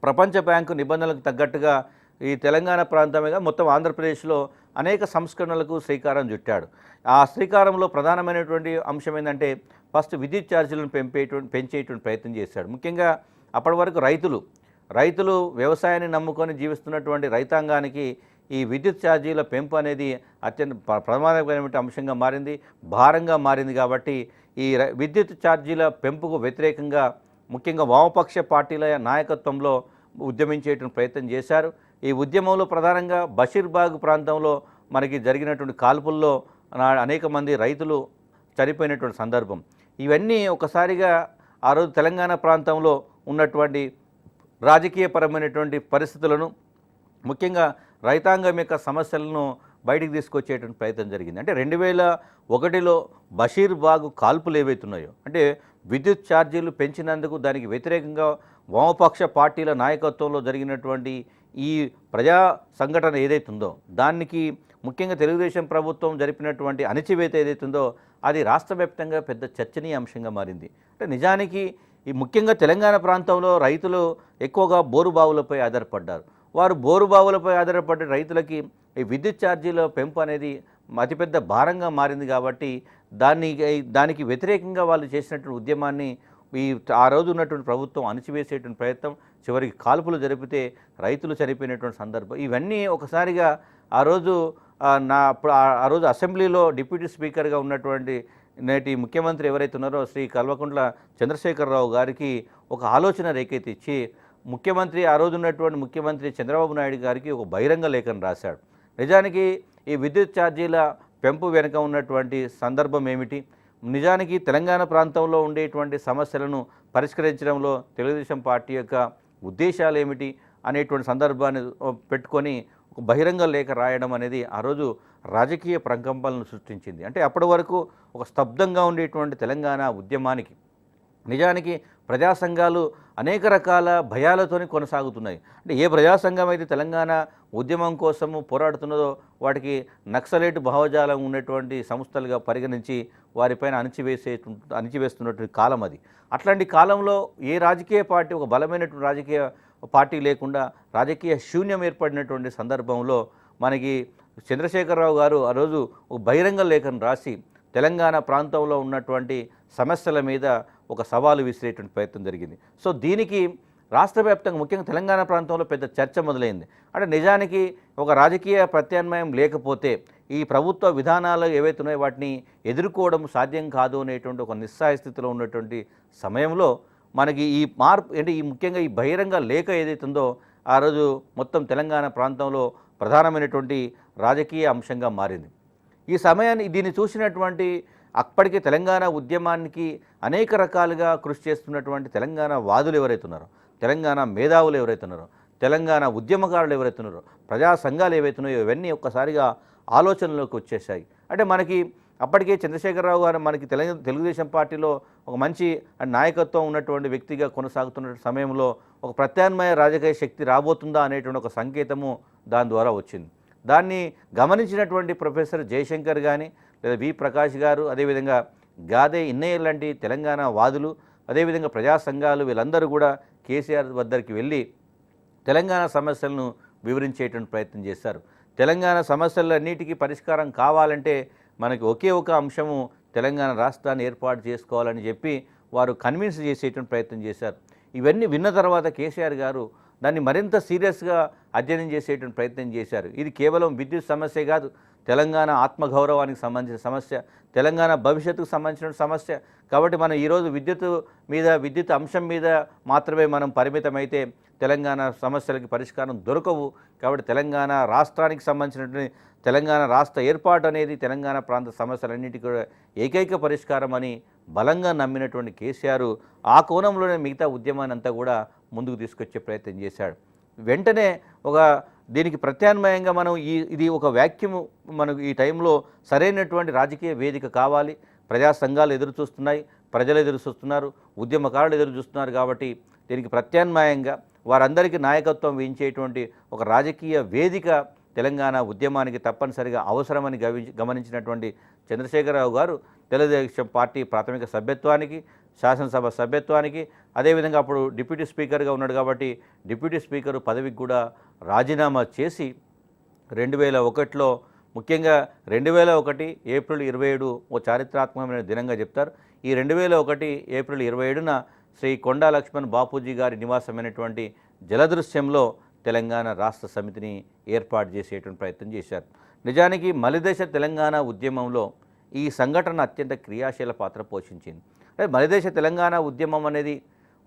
ప్రపంచ బ్యాంకు నిబంధనలకు తగ్గట్టుగా ఈ తెలంగాణ ప్రాంతమేగా మొత్తం ఆంధ్రప్రదేశ్లో అనేక సంస్కరణలకు శ్రీకారం చుట్టాడు. ఆ శ్రీకారంలో ప్రధానమైనటువంటి అంశం ఏంటంటే ఫస్ట్ విద్యుత్ ఛార్జీలను పెంచేటువంటి ప్రయత్నం చేశాడు. ముఖ్యంగా అప్పటి వరకు రైతులు వ్యవసాయాన్ని నమ్ముకొని జీవిస్తున్నటువంటి రైతాంగానికి ఈ విద్యుత్ ఛార్జీల పెంపు అనేది అత్యంత ప్రమాదకరమైన అంశంగా మారింది, భారంగా మారింది. కాబట్టి ఈ విద్యుత్ ఛార్జీల పెంపుకు వ్యతిరేకంగా ముఖ్యంగా వామపక్ష పార్టీల నాయకత్వంలో ఉద్యమించేటువంటి ప్రయత్నం చేశారు. ఈ ఉద్యమంలో ప్రధానంగా బషీర్బాగ్ ప్రాంతంలో మనకి జరిగినటువంటి కాల్పుల్లో అనేక మంది రైతులు చనిపోయినటువంటి సందర్భం. ఇవన్నీ ఒకసారిగా ఆ రోజు తెలంగాణ ప్రాంతంలో ఉన్నటువంటి రాజకీయపరమైనటువంటి పరిస్థితులను, ముఖ్యంగా రైతాంగం యొక్క సమస్యలను బయటికి తీసుకొచ్చేటువంటి ప్రయత్నం జరిగింది. అంటే 2001లో బషీర్బాగ్ కాల్పులు ఏవైతున్నాయో, అంటే విద్యుత్ ఛార్జీలు పెంచినందుకు దానికి వ్యతిరేకంగా వామపక్ష పార్టీల నాయకత్వంలో జరిగినటువంటి ఈ ప్రజా సంఘటన ఏదైతుందో దానికి ముఖ్యంగా తెలుగుదేశం ప్రభుత్వం జరిపినటువంటి అణచివేత ఏదైతుందో అది రాష్ట్ర వ్యాప్తంగా పెద్ద చర్చనీయాంశంగా మారింది. అంటే నిజానికి ఈ ముఖ్యంగా తెలంగాణ ప్రాంతంలో రైతులు ఎక్కువగా బోరుబావులపై ఆధారపడ్డారు. వారు బోరుబావులపై ఆధారపడే రైతులకి ఈ విద్యుత్ ఛార్జీల పెంపు అనేది అతిపెద్ద భారంగా మారింది. కాబట్టి దానికి వ్యతిరేకంగా వాళ్ళు చేసినటువంటి ఉద్యమాన్ని ఆ రోజు ఉన్నటువంటి ప్రభుత్వం అణచివేసేటువంటి ప్రయత్నం, చివరికి కాల్పులు జరిపితే రైతులు చనిపోయినటువంటి సందర్భం. ఇవన్నీ ఒకసారిగా ఆ రోజు అసెంబ్లీలో డిప్యూటీ స్పీకర్గా ఉన్నటువంటి నేటి ముఖ్యమంత్రి ఎవరైతే ఉన్నారో శ్రీ కల్వకుంట్ల చంద్రశేఖరరావు గారికి ఒక ఆలోచన రేకెత్తిచ్చి ఆ రోజు ఉన్నటువంటి ముఖ్యమంత్రి చంద్రబాబు నాయుడు గారికి ఒక బహిరంగ లేఖను రాశాడు. నిజానికి ఈ విద్యుత్ ఛార్జీల పెంపు వెనుక ఉన్నటువంటి సందర్భం ఏమిటి, నిజానికి తెలంగాణ ప్రాంతంలో ఉండేటువంటి సమస్యలను పరిష్కరించడంలో తెలుగుదేశం పార్టీ యొక్క ఉద్దేశాలు ఏమిటి అనేటువంటి సందర్భాన్ని పెట్టుకొని ఒక బహిరంగ లేఖ రాయడం అనేది ఆ రోజు రాజకీయ ప్రకంపనలను సృష్టించింది. అంటే అప్పటి వరకు ఒక స్తబ్దంగా ఉండేటువంటి తెలంగాణ ఉద్యమానికి నిజానికి ప్రజా సంఘాలు అనేక రకాల భయాలతోని కొనసాగుతున్నాయి. అంటే ఏ ప్రజా సంఘం అయితే తెలంగాణ ఉద్యమం కోసము పోరాడుతున్నదో వాటికి నక్సలైట్ భావజాలం ఉన్నటువంటి సంస్థలుగా పరిగణించి వారిపైన అణిచివేస్తున్నటువంటి కాలం అది. అట్లాంటి కాలంలో ఏ రాజకీయ పార్టీ, ఒక బలమైనటువంటి రాజకీయ పార్టీ లేకుండా రాజకీయ శూన్యం ఏర్పడినటువంటి సందర్భంలో మనకి చంద్రశేఖరరావు గారు ఆ రోజు ఒక బహిరంగ లేఖను రాసి తెలంగాణ ప్రాంతంలో ఉన్నటువంటి సమస్యల మీద ఒక సవాలు విసిరేటువంటి ప్రయత్నం జరిగింది. సో దీనికి రాష్ట్ర వ్యాప్తంగా ముఖ్యంగా తెలంగాణ ప్రాంతంలో పెద్ద చర్చ మొదలైంది. అంటే నిజానికి ఒక రాజకీయ ప్రత్యామ్నాయం లేకపోతే ఈ ప్రభుత్వ విధానాలు ఏవైతే ఉన్నాయో వాటిని ఎదుర్కోవడం సాధ్యం కాదు అనేటువంటి ఒక నిస్సహాయ స్థితిలో ఉన్నటువంటి సమయంలో మనకి ఈ మార్పు అంటే ముఖ్యంగా ఈ బహిరంగ లేఖ ఏదైతుందో ఆ రోజు మొత్తం తెలంగాణ ప్రాంతంలో ప్రధానమైనటువంటి రాజకీయ అంశంగా మారింది. ఈ సమయాన్ని దీన్ని చూసినటువంటి అప్పటికే తెలంగాణ ఉద్యమానికి అనేక రకాలుగా కృషి చేస్తున్నటువంటి తెలంగాణ వాదులు ఎవరైతే ఉన్నారో, తెలంగాణ మేధావులు ఎవరైతే ఉన్నారో, తెలంగాణ ఉద్యమకారులు ఎవరైతే ఉన్నారో, ప్రజా సంఘాలు ఏవైతే ఉన్నాయో ఇవన్నీ ఒక్కసారిగా ఆలోచనలోకి వచ్చేసాయి. అంటే మనకి అప్పటికే చంద్రశేఖరరావు గారు మనకి తెలుగుదేశం పార్టీలో ఒక మంచి నాయకత్వం ఉన్నటువంటి వ్యక్తిగా కొనసాగుతున్న సమయంలో ఒక ప్రత్యామ్నాయ రాజకీయ శక్తి రాబోతుందా అనేటువంటి ఒక సంకేతము దాని ద్వారా వచ్చింది. దాన్ని గమనించినటువంటి ప్రొఫెసర్ జయశంకర్ కానీ లేదా వి ప్రకాష్ గారు, అదేవిధంగా గాదే ఇన్నయ్య లాంటి తెలంగాణ వాదులు, అదేవిధంగా ప్రజా సంఘాలు వీళ్ళందరూ కూడా కేసీఆర్ వద్దరికి వెళ్ళి తెలంగాణ సమస్యలను వివరించేటువంటి ప్రయత్నం చేశారు. తెలంగాణ సమస్యలన్నిటికీ పరిష్కారం కావాలంటే మనకి ఒకే ఒక అంశము తెలంగాణ రాష్ట్రాన్ని ఏర్పాటు చేసుకోవాలని చెప్పి వారు కన్విన్స్ చేసేటువంటి ప్రయత్నం చేశారు. ఇవన్నీ విన్న తర్వాత కేసీఆర్ గారు దాన్ని మరింత సీరియస్గా అధ్యయనం చేసేటువంటి ప్రయత్నం చేశారు. ఇది కేవలం విద్యుత్ సమస్య కాదు, తెలంగాణ ఆత్మగౌరవానికి సంబంధించిన సమస్య, తెలంగాణ భవిష్యత్తుకు సంబంధించిన సమస్య. కాబట్టి మనం ఈరోజు విద్యుత్ అంశం మీద మాత్రమే మనం పరిమితమైతే తెలంగాణ సమస్యలకి పరిష్కారం దొరకవు. కాబట్టి తెలంగాణ రాష్ట్రానికి సంబంధించినటువంటి తెలంగాణ రాష్ట్ర ఏర్పాటు అనేది తెలంగాణ ప్రాంత సమస్యలన్నింటికీ కూడా ఏకైక పరిష్కారం అని బలంగా నమ్మినటువంటి కేసీఆర్ ఆ కోణంలోనే మిగతా ఉద్యమాన్ని అంతా కూడా ముందుకు తీసుకొచ్చే ప్రయత్నం చేశాడు. వెంటనే దీనికి ప్రత్యామ్నాయంగా మనం ఇది ఒక వ్యాక్యూమ్, మనకు ఈ టైంలో సరైనటువంటి రాజకీయ వేదిక కావాలి. ప్రజా సంఘాలు ఎదురు చూస్తున్నాయి, ప్రజలు ఎదురు చూస్తున్నారు, ఉద్యమకారులు ఎదురు చూస్తున్నారు. కాబట్టి దీనికి ప్రత్యామ్నాయంగా వారందరికీ నాయకత్వం వహించేటువంటి ఒక రాజకీయ వేదిక తెలంగాణ ఉద్యమానికి తప్పనిసరిగా అవసరమని గమనించినటువంటి చంద్రశేఖరరావు గారు తెలుగుదేశం పార్టీ ప్రాథమిక సభ్యత్వానికి, శాసనసభ సభ్యత్వానికి, అదేవిధంగా అప్పుడు డిప్యూటీ స్పీకర్గా ఉన్నాడు కాబట్టి డిప్యూటీ స్పీకర్ పదవికి కూడా రాజీనామా చేసి 2001లో, ముఖ్యంగా 2001 ఏప్రిల్ 27 ఓ చారిత్రాత్మకమైన దినంగా చెప్తారు. ఈ 2001 ఏప్రిల్ 27న శ్రీ కొండా లక్ష్మణ్ బాపూజీ గారి నివాసమైనటువంటి జలదృశ్యంలో తెలంగాణ రాష్ట్ర సమితిని ఏర్పాటు చేసేటువంటి ప్రయత్నం చేశారు. నిజానికి మలిదశ తెలంగాణ ఉద్యమంలో ఈ సంఘటన అత్యంత క్రియాశీల పాత్ర పోషించింది. మలిదశ తెలంగాణ ఉద్యమం అనేది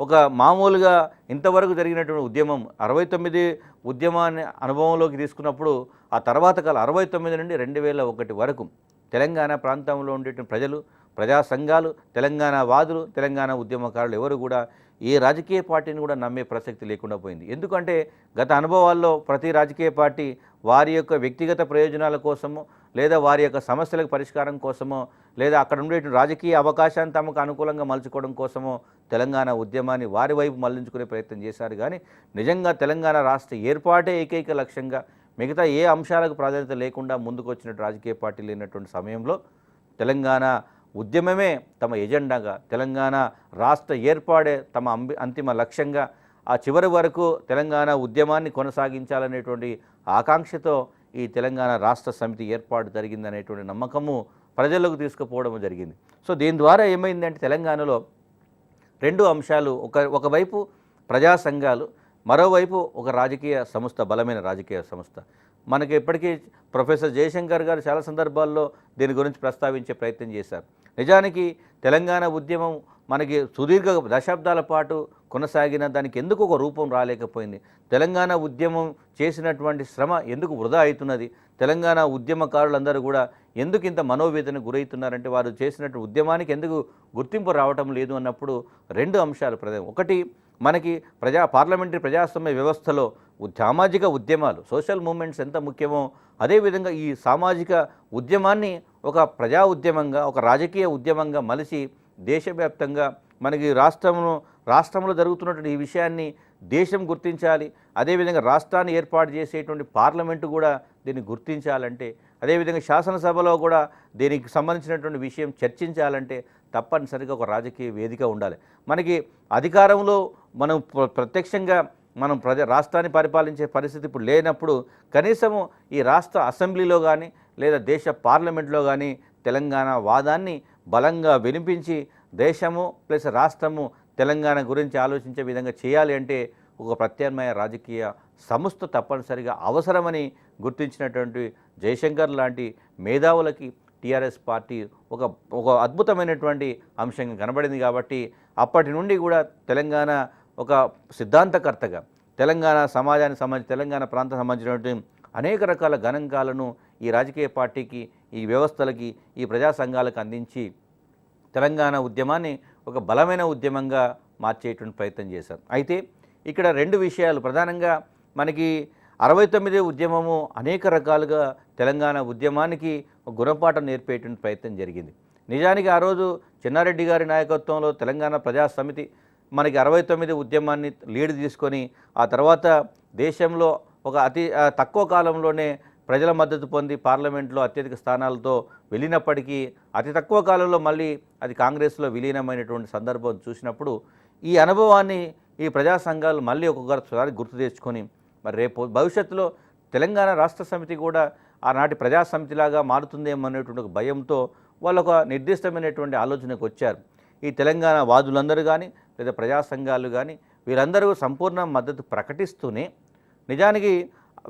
ఒక మామూలుగా ఇంతవరకు జరిగినటువంటి ఉద్యమం 69 ఉద్యమాన్ని అనుభవంలోకి తీసుకున్నప్పుడు ఆ తర్వాత కాలం 69 నుండి 2001 వరకు తెలంగాణ ప్రాంతంలో ఉండేటువంటి ప్రజలు, ప్రజా సంఘాలు, తెలంగాణ వాదులు, తెలంగాణ ఉద్యమకారులు ఎవరు కూడా ఏ రాజకీయ పార్టీని కూడా నమ్మే ప్రసక్తి లేకుండా పోయింది. ఎందుకంటే గత అనుభవాల్లో ప్రతి రాజకీయ పార్టీ వారి యొక్క వ్యక్తిగత ప్రయోజనాల కోసమో, లేదా వారి యొక్క సమస్యలకు పరిష్కారం కోసమో, లేదా అక్కడ ఉండే రాజకీయ అవకాశాన్ని తమకు అనుకూలంగా మలుచుకోవడం కోసమో తెలంగాణ ఉద్యమాన్ని వారి వైపు మళ్లించుకునే ప్రయత్నం చేశారు. కానీ నిజంగా తెలంగాణ రాష్ట్ర ఏర్పాటే ఏకైక లక్ష్యంగా మిగతా ఏ అంశాలకు ప్రాధాన్యత లేకుండా ముందుకు వచ్చినట్టు రాజకీయ పార్టీలు లేనటువంటి సమయంలో తెలంగాణ ఉద్యమమే తమ ఎజెండాగా, తెలంగాణ రాష్ట్ర ఏర్పాడే తమ అంతిమ లక్ష్యంగా, ఆ చివరి వరకు తెలంగాణ ఉద్యమాన్ని కొనసాగించాలనేటువంటి ఆకాంక్షతో ఈ తెలంగాణ రాష్ట్ర సమితి ఏర్పాటు జరిగిందనేటువంటి నమ్మకము ప్రజలకు తీసుకుపోవడం జరిగింది. సో దీని ద్వారా ఏమైందంటే తెలంగాణలో రెండు అంశాలు, ఒకవైపు ప్రజా సంఘాలు, మరోవైపు ఒక రాజకీయ సంస్థ, బలమైన రాజకీయ సంస్థ. మనకి ఇప్పటికీ ప్రొఫెసర్ జయశంకర్ గారు చాలా సందర్భాల్లో దీని గురించి ప్రస్తావించే ప్రయత్నం చేశారు. నిజానికి తెలంగాణ ఉద్యమం మనకి సుదీర్ఘ దశాబ్దాల పాటు కొనసాగిన దానికి ఎందుకు ఒక రూపం రాలేకపోయింది? తెలంగాణ ఉద్యమం చేసినటువంటి శ్రమ ఎందుకు వృధా అవుతున్నది? తెలంగాణ ఉద్యమకారులందరూ కూడా ఎందుకు ఇంత మనోవేదనకు గురవుతున్నారంటే వారు చేసినట్టు ఉద్యమానికి ఎందుకు గుర్తింపు రావటం లేదు అన్నప్పుడు రెండు అంశాలు ప్రధానం. ఒకటి, మనకి పార్లమెంటరీ ప్రజాస్వామ్య వ్యవస్థలో సామాజిక ఉద్యమాలు, సోషల్ మూమెంట్స్ ఎంత ముఖ్యమో అదేవిధంగా ఈ సామాజిక ఉద్యమాన్ని ఒక ప్రజా ఉద్యమంగా, ఒక రాజకీయ ఉద్యమంగా మలిచి దేశవ్యాప్తంగా మనకి రాష్ట్రంలో జరుగుతున్నటువంటి ఈ విషయాన్ని దేశం గుర్తించాలి. అదేవిధంగా రాష్ట్రాన్ని ఏర్పాటు చేసేటువంటి పార్లమెంటు కూడా దీన్ని గుర్తించాలంటే, అదేవిధంగా శాసనసభలో కూడా దీనికి సంబంధించినటువంటి విషయం చర్చించాలంటే తప్పనిసరిగా ఒక రాజకీయ వేదిక ఉండాలి. మనకి అధికారంలో మనం ప్రత్యక్షంగా మనం రాష్ట్రాన్ని పరిపాలించే పరిస్థితి ఇప్పుడు లేనప్పుడు కనీసము ఈ రాష్ట్ర అసెంబ్లీలో కానీ లేదా దేశ పార్లమెంట్లో కానీ తెలంగాణ వాదాన్ని బలంగా వినిపించి దేశము ప్లస్ రాష్ట్రము తెలంగాణ గురించి ఆలోచించే విధంగా చేయాలి అంటే ఒక ప్రత్యామ్నాయ రాజకీయ సంస్థ తప్పనిసరిగా అవసరమని గుర్తించినటువంటి జయశంకర్ లాంటి మేధావులకి టీఆర్ఎస్ పార్టీ ఒక అద్భుతమైనటువంటి అంశంగా కనబడింది. కాబట్టి అప్పటి నుండి కూడా తెలంగాణ ఒక సిద్ధాంతకర్తగా తెలంగాణ సమాజానికి సంబంధించి తెలంగాణ ప్రాంతం సంబంధించినటువంటి అనేక రకాల గణాంకాలను ఈ రాజకీయ పార్టీకి, ఈ వ్యవస్థలకి, ఈ ప్రజా సంఘాలకు అందించి తెలంగాణ ఉద్యమాన్ని ఒక బలమైన ఉద్యమంగా మార్చేటువంటి ప్రయత్నం చేశారు. అయితే ఇక్కడ రెండు విషయాలు ప్రధానంగా మనకి 69 ఉద్యమము అనేక రకాలుగా తెలంగాణ ఉద్యమానికి గుణపాఠం నేర్పేటువంటి ప్రయత్నం జరిగింది. నిజానికి ఆ రోజు చెన్నారెడ్డి గారి నాయకత్వంలో తెలంగాణ ప్రజా సమితి మనకి 69 ఉద్యమాన్ని లీడ్ తీసుకొని ఆ తర్వాత దేశంలో ఒక అతి తక్కువ కాలంలోనే ప్రజల మద్దతు పొంది పార్లమెంట్లో అత్యధిక స్థానాలతో వెళ్ళినప్పటికీ అతి తక్కువ కాలంలో మళ్ళీ అది కాంగ్రెస్లో విలీనమైనటువంటి సందర్భం చూసినప్పుడు ఈ అనుభవాన్ని ఈ ప్రజా సంఘాలు మళ్ళీ ఒక్కొక్కసారి గుర్తు తెచ్చుకొని మరి రేపు భవిష్యత్తులో తెలంగాణ రాష్ట్ర సమితి కూడా ఆనాటి ప్రజా సమితిలాగా మారుతుందేమో అనేటువంటి ఒక భయంతో వాళ్ళు ఒక నిర్దిష్టమైనటువంటి ఆలోచనకు వచ్చారు. ఈ తెలంగాణ వాదులందరూ కానీ లేదా ప్రజా సంఘాలు కానీ వీరందరూ సంపూర్ణ మద్దతు ప్రకటిస్తూనే నిజానికి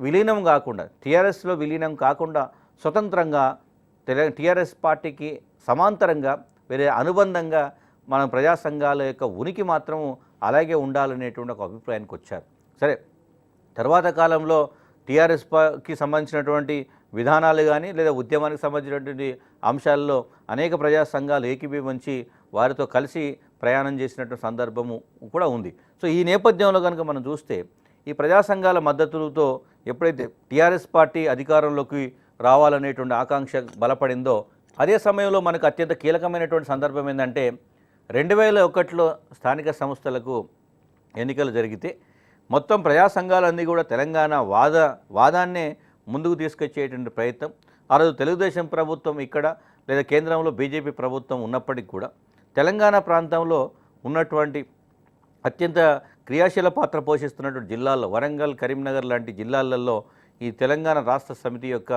విలీనం కాకుండా టీఆర్ఎస్లో విలీనం కాకుండా స్వతంత్రంగా టీఆర్ఎస్ పార్టీకి సమాంతరంగా వేరే అనుబంధంగా మనం ప్రజా సంఘాల యొక్క ఉనికి మాత్రం అలాగే ఉండాలనేటువంటి ఒక అభిప్రాయానికి వచ్చారు. సరే, తర్వాత కాలంలో టీఆర్ఎస్కి సంబంధించినటువంటి విధానాలు కానీ లేదా ఉద్యమానికి సంబంధించినటువంటి అంశాల్లో అనేక ప్రజా సంఘాలు ఏకీభవించి వారితో కలిసి ప్రయాణం చేసినటువంటి సందర్భము కూడా ఉంది. సో ఈ నేపథ్యంలో కనుక మనం చూస్తే ఈ ప్రజా సంఘాల మద్దతులతో ఎప్పుడైతే టీఆర్ఎస్ పార్టీ అధికారంలోకి రావాలనేటువంటి ఆకాంక్ష బలపడిందో అదే సమయంలో మనకు అత్యంత కీలకమైనటువంటి సందర్భం ఏంటంటే 2001లో స్థానిక సంస్థలకు ఎన్నికలు జరిగితే మొత్తం ప్రజా సంఘాలన్నీ కూడా తెలంగాణ వాదాన్నే ముందుకు తీసుకొచ్చేటువంటి ప్రయత్నం ఆ రోజు తెలుగుదేశం ప్రభుత్వం ఇక్కడ లేదా కేంద్రంలో బీజేపీ ప్రభుత్వం ఉన్నప్పటికీ కూడా తెలంగాణ ప్రాంతంలో ఉన్నటువంటి అత్యంత క్రియాశీల పాత్ర పోషిస్తున్నటువంటి జిల్లాల్లో వరంగల్, కరీంనగర్ లాంటి జిల్లాలలో ఈ తెలంగాణ రాష్ట్ర సమితి యొక్క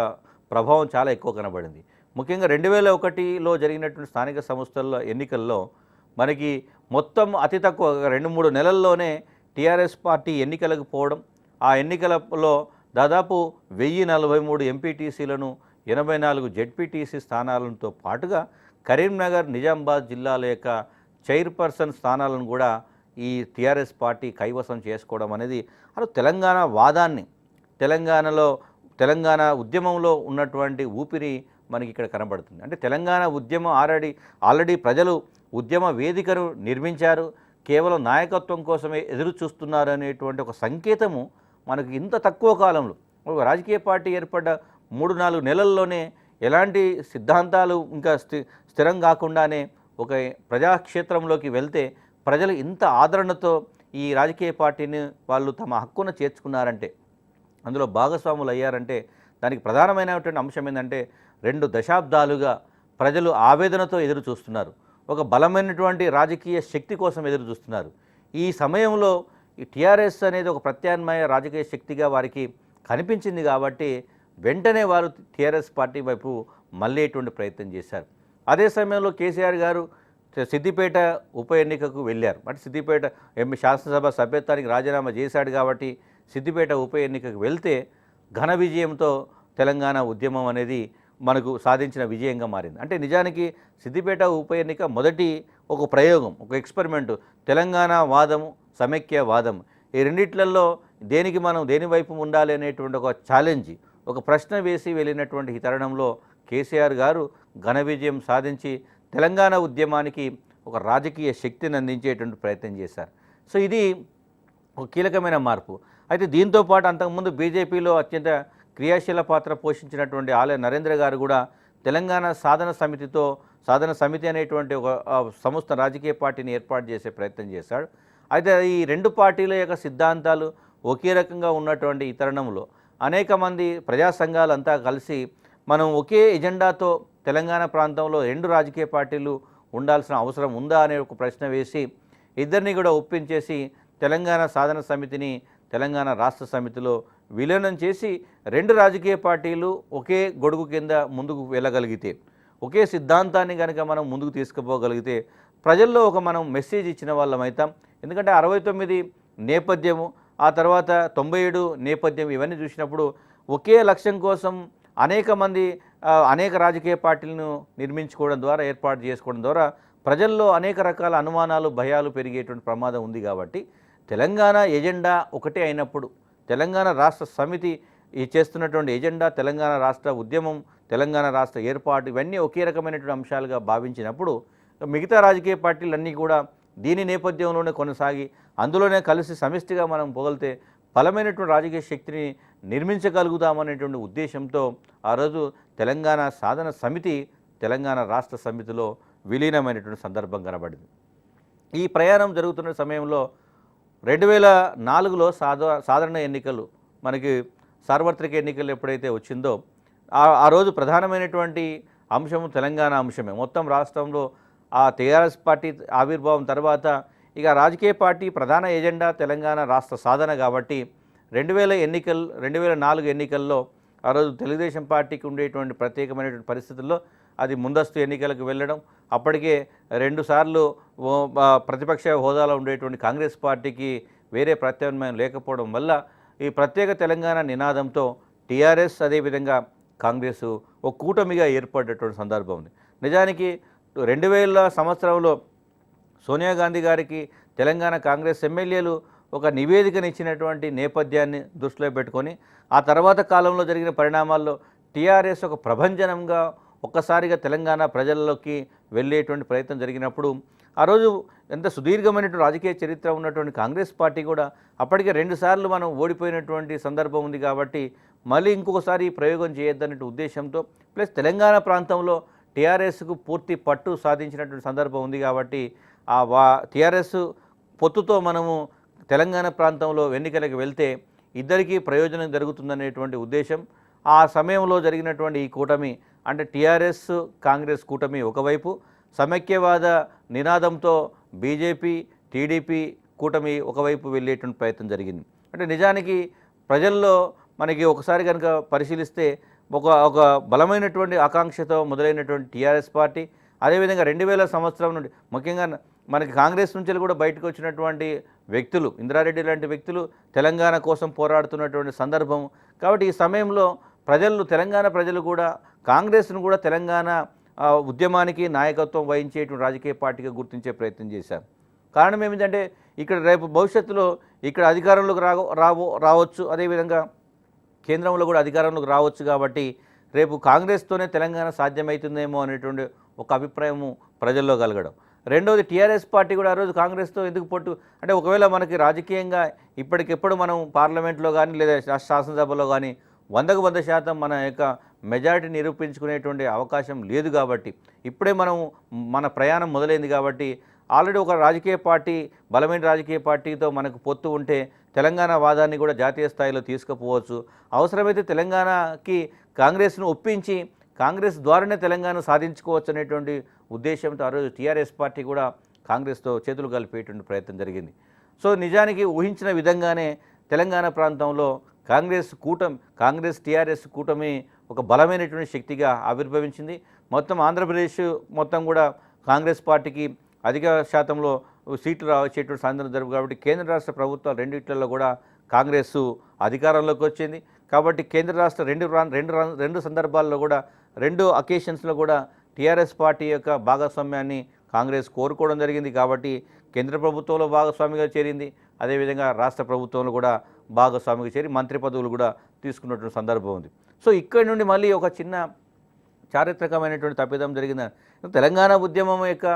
ప్రభావం చాలా ఎక్కువ కనబడింది. ముఖ్యంగా 2001లో జరిగినటువంటి స్థానిక సంస్థల ఎన్నికల్లో మనకి మొత్తం అతి తక్కువ 2-3 నెలల్లోనే టీఆర్ఎస్ పార్టీ ఎన్నికలకు పోవడం, ఆ ఎన్నికలలో దాదాపు 1043 ఎంపీటీసీలను 84 జెడ్పీటీసీ స్థానాలతో పాటుగా కరీంనగర్, నిజామాబాద్ జిల్లాల యొక్క చైర్పర్సన్ స్థానాలను కూడా ఈ టీఆర్ఎస్ పార్టీ కైవసం చేసుకోవడం అనేది అసలు తెలంగాణ వాదాన్ని తెలంగాణ ఉద్యమంలో ఉన్నటువంటి ఊపిరి మనకి ఇక్కడ కనబడుతుంది. అంటే తెలంగాణ ఉద్యమం ఆల్రెడీ ప్రజలు ఉద్యమ వేదికను నిర్మించారు, కేవలం నాయకత్వం కోసమే ఎదురు చూస్తున్నారు అనేటువంటి ఒక సంకేతము మనకు ఇంత తక్కువ కాలంలో ఒక రాజకీయ పార్టీ ఏర్పడ్డ 3-4 నెలల్లోనే ఎలాంటి సిద్ధాంతాలు ఇంకా స్థిరం కాకుండానే ఒక ప్రజాక్షేత్రంలోకి వెళ్తే ప్రజలు ఇంత ఆదరణతో ఈ రాజకీయ పార్టీని వాళ్ళు తమ హక్కును చేర్చుకున్నారంటే, అందులో భాగస్వాములు అయ్యారంటే దానికి ప్రధానమైనటువంటి అంశం ఏంటంటే 2 దశాబ్దాలుగా ప్రజలు ఆవేదనతో ఎదురు చూస్తున్నారు, ఒక బలమైనటువంటి రాజకీయ శక్తి కోసం ఎదురు చూస్తున్నారు. ఈ సమయంలో ఈ టీఆర్ఎస్ అనేది ఒక ప్రత్యామ్నాయ రాజకీయ శక్తిగా వారికి కనిపించింది కాబట్టి వెంటనే వారు టీఆర్ఎస్ పార్టీ వైపు మళ్ళేటువంటి ప్రయత్నం చేశారు. అదే సమయంలో కేసీఆర్ గారు సిద్దిపేట ఉప ఎన్నికకు వెళ్ళారు. అంటే సిద్దిపేట శాసనసభ సభ్యత్వానికి రాజీనామా చేశాడు కాబట్టి సిద్దిపేట ఉప ఎన్నికకు వెళ్తే ఘన విజయంతో తెలంగాణ ఉద్యమం అనేది మనకు సాధించిన విజయంగా మారింది. అంటే నిజానికి సిద్దిపేట ఉప ఎన్నిక మొదటి ఒక ప్రయోగం, ఒక ఎక్స్పెరిమెంటు. తెలంగాణ వాదము, సమైక్య వాదం, ఈ రెండిట్లలో దేని వైపు ఉండాలి అనేటువంటి ఒక ఛాలెంజ్, ఒక ప్రశ్న వేసి వెళ్ళినటువంటి ఈ తరుణంలో కేసీఆర్ గారు ఘన విజయం సాధించి తెలంగాణ ఉద్యమానికి ఒక రాజకీయ శక్తిని అందించేటువంటి ప్రయత్నం చేశారు. సో ఇది ఒక కీలకమైన మార్పు. అయితే దీంతోపాటు అంతకుముందు బీజేపీలో అత్యంత క్రియాశీల పాత్ర పోషించినటువంటి ఆలయ నరేంద్ర గారు కూడా తెలంగాణ సాధన సమితి అనేటువంటి ఒక సంస్థ రాజకీయ పార్టీని ఏర్పాటు చేసే ప్రయత్నం చేశాడు. అయితే ఈ 2 పార్టీల యొక్క సిద్ధాంతాలు ఒకే రకంగా ఉన్నటువంటి ఈ తరుణంలో అనేక మంది ప్రజా సంఘాలంతా కలిసి మనం ఒకే ఎజెండాతో తెలంగాణ ప్రాంతంలో 2 రాజకీయ పార్టీలు ఉండాల్సిన అవసరం ఉందా అనే ఒక ప్రశ్న వేసి ఇద్దరిని కూడా ఒప్పించేసి తెలంగాణ సాధన సమితిని తెలంగాణ రాష్ట్ర సమితిలో విలీనం చేసి 2 రాజకీయ పార్టీలు ఒకే గొడుగు కింద ముందుకు వెళ్ళగలిగితే, ఒకే సిద్ధాంతాన్ని కనుక మనం ముందుకు తీసుకుపోగలిగితే ప్రజల్లో ఒక మనం మెసేజ్ ఇచ్చిన వాళ్ళం అవుతాం. ఎందుకంటే 69 నేపథ్యము, ఆ తర్వాత 97 నేపథ్యం, ఇవన్నీ చూసినప్పుడు ఒకే లక్ష్యం కోసం అనేక రాజకీయ పార్టీలను నిర్మించుకోవడం ద్వారా, ఏర్పాటు చేసుకోవడం ద్వారా ప్రజల్లో అనేక రకాల అనుమానాలు, భయాలు పెరిగేటువంటి ప్రమాదం ఉంది. కాబట్టి తెలంగాణ ఎజెండా ఒకటే అయినప్పుడు, తెలంగాణ రాష్ట్ర సమితి చేస్తున్నటువంటి ఎజెండా, తెలంగాణ రాష్ట్ర ఉద్యమం, తెలంగాణ రాష్ట్ర ఏర్పాటు, ఇవన్నీ ఒకే రకమైనటువంటి అంశాలుగా భావించినప్పుడు మిగతా రాజకీయ పార్టీలన్నీ కూడా దీని నేపథ్యంలోనే కొనసాగి అందులోనే కలిసి సమిష్టిగా మనం పోగలితే బలమైనటువంటి రాజకీయ శక్తిని నిర్మించగలుగుతామనేటువంటి ఉద్దేశంతో ఆ రోజు తెలంగాణ సాధన సమితి తెలంగాణ రాష్ట్ర సమితిలో విలీనమైనటువంటి సందర్భం కనబడింది. ఈ ప్రయాణం జరుగుతున్న సమయంలో 2004లో సాధారణ ఎన్నికలు మనకి సార్వత్రిక ఎన్నికలు ఎప్పుడైతే వచ్చిందో ఆ రోజు ప్రధానమైనటువంటి అంశము తెలంగాణ అంశమే. మొత్తం రాష్ట్రంలో ఆ టీఆర్ఎస్ పార్టీ ఆవిర్భావం తర్వాత ఇక రాజకీయ పార్టీ ప్రధాన ఎజెండా తెలంగాణ రాష్ట్ర సాధన కాబట్టి 2004 ఎన్నికల్లో ఆ రోజు తెలుగుదేశం పార్టీకి ఉండేటువంటి ప్రత్యేకమైనటువంటి పరిస్థితుల్లో అది ముందస్తు ఎన్నికలకు వెళ్ళడం, అప్పటికే 2 సార్లు ప్రతిపక్ష హోదాలో ఉండేటువంటి కాంగ్రెస్ పార్టీకి వేరే ప్రత్యామ్నాయం లేకపోవడం వల్ల ఈ ప్రత్యేక తెలంగాణ నినాదంతో టీఆర్ఎస్ అదేవిధంగా కాంగ్రెస్ ఒక కూటమిగా ఏర్పడేటువంటి సందర్భం ఉంది. నిజానికి 2000 సంవత్సరంలో సోనియా గాంధీ గారికి తెలంగాణ కాంగ్రెస్ ఎమ్మెల్యేలు ఒక నివేదికనిచ్చినటువంటి నేపథ్యాన్ని దృష్టిలో పెట్టుకొని ఆ తర్వాత కాలంలో జరిగిన పరిణామాల్లో టీఆర్ఎస్ ఒక ప్రభంజనంగా ఒక్కసారిగా తెలంగాణ ప్రజల్లోకి వెళ్ళేటువంటి ప్రయత్నం జరిగినప్పుడు ఆ రోజు ఎంత సుదీర్ఘమైనటువంటి రాజకీయ చరిత్ర ఉన్నటువంటి కాంగ్రెస్ పార్టీ కూడా అప్పటికే 2 సార్లు మనం ఓడిపోయినటువంటి సందర్భం ఉంది కాబట్టి మళ్ళీ ఇంకొకసారి ప్రయోగం చేయొద్దనే ఉద్దేశంతో ప్లస్ తెలంగాణ ప్రాంతంలో టీఆర్ఎస్కు పూర్తి పట్టు సాధించినటువంటి సందర్భం ఉంది కాబట్టి టీఆర్ఎస్ పొత్తుతో మనము తెలంగాణ ప్రాంతంలో ఎన్నికలకు వెళ్తే ఇద్దరికీ ప్రయోజనం జరుగుతుందనేటువంటి ఉద్దేశం ఆ సమయంలో జరిగినటువంటి ఈ కూటమి అంటే టీఆర్ఎస్ కాంగ్రెస్ కూటమి ఒకవైపు, సమైక్యవాద నినాదంతో బీజేపీ టీడీపీ కూటమి ఒకవైపు వెళ్ళేటువంటి ప్రయత్నం జరిగింది. అంటే నిజానికి ప్రజల్లో మనకి ఒకసారి కనుక పరిశీలిస్తే ఒక బలమైనటువంటి ఆకాంక్షతో మొదలైనటువంటి టీఆర్ఎస్ పార్టీ అదేవిధంగా 2000 సంవత్సరం నుండి ముఖ్యంగా మనకి కాంగ్రెస్ నుంచి కూడా బయటకు వచ్చినటువంటి వ్యక్తులు ఇంద్రారెడ్డి లాంటి వ్యక్తులు తెలంగాణ కోసం పోరాడుతున్నటువంటి సందర్భం కాబట్టి ఈ సమయంలో తెలంగాణ ప్రజలు కూడా కాంగ్రెస్ను కూడా తెలంగాణ ఉద్యమానికి నాయకత్వం వహించేటువంటి రాజకీయ పార్టీగా గుర్తించే ప్రయత్నం చేశారు. కారణం ఏమిటంటే ఇక్కడ రేపు భవిష్యత్తులో ఇక్కడ అధికారంలోకి రావచ్చు, అదేవిధంగా కేంద్రంలో కూడా అధికారంలోకి రావచ్చు కాబట్టి రేపు కాంగ్రెస్తోనే తెలంగాణ సాధ్యమవుతుందేమో అనేటువంటి ఒక అభిప్రాయము ప్రజల్లో కలగడం. రెండోది టీఆర్ఎస్ పార్టీ కూడా ఆ రోజు కాంగ్రెస్తో ఎందుకు పొట్టు అంటే ఒకవేళ మనకి రాజకీయంగా ఇప్పటికెప్పుడు మనం పార్లమెంట్లో కానీ లేదా శాసనసభలో కానీ 100% మన యొక్క మెజారిటీ నిరూపించుకునేటువంటి అవకాశం లేదు కాబట్టి ఇప్పుడే మన ప్రయాణం మొదలైంది కాబట్టి ఆల్రెడీ ఒక రాజకీయ పార్టీ బలమైన రాజకీయ పార్టీతో మనకు పొత్తు ఉంటే తెలంగాణ వాదాన్ని కూడా జాతీయ స్థాయిలో తీసుకుపోవచ్చు. అవసరమైతే తెలంగాణకి కాంగ్రెస్ను ఒప్పించి కాంగ్రెస్ ద్వారానే తెలంగాణ సాధించుకోవచ్చు అనేటువంటి ఉద్దేశంతో ఆ రోజు టీఆర్ఎస్ పార్టీ కూడా కాంగ్రెస్తో చేతులు కలిపేటువంటి ప్రయత్నం జరిగింది. సో నిజానికి ఊహించిన విధంగానే తెలంగాణ ప్రాంతంలో కాంగ్రెస్ టీఆర్ఎస్ కూటమి ఒక బలమైనటువంటి శక్తిగా ఆవిర్భవించింది. మొత్తం ఆంధ్రప్రదేశ్ మొత్తం కూడా కాంగ్రెస్ పార్టీకి అధిక శాతంలో సీట్లు వచ్చేటువంటి సందర్భం జరుగు కాబట్టి కేంద్ర రాష్ట్ర ప్రభుత్వాలు రెండిట్లలో కూడా కాంగ్రెస్ అధికారంలోకి వచ్చింది. కాబట్టి కేంద్ర రాష్ట్ర రెండు సందర్భాల్లో కూడా 2 అకేషన్స్లో కూడా టీఆర్ఎస్ పార్టీ యొక్క భాగస్వామ్యాన్ని కాంగ్రెస్ కోరుకోవడం జరిగింది. కాబట్టి కేంద్ర ప్రభుత్వంలో భాగస్వామిగా చేరింది, అదేవిధంగా రాష్ట్ర ప్రభుత్వంలో కూడా భాగస్వామిగా చేరి మంత్రి పదవులు కూడా తీసుకున్నటువంటి సందర్భం ఉంది. సో ఇక్కడి నుండి మళ్ళీ ఒక చిన్న చారిత్రకమైనటువంటి తప్పిదం జరిగింది. తెలంగాణ ఉద్యమం యొక్క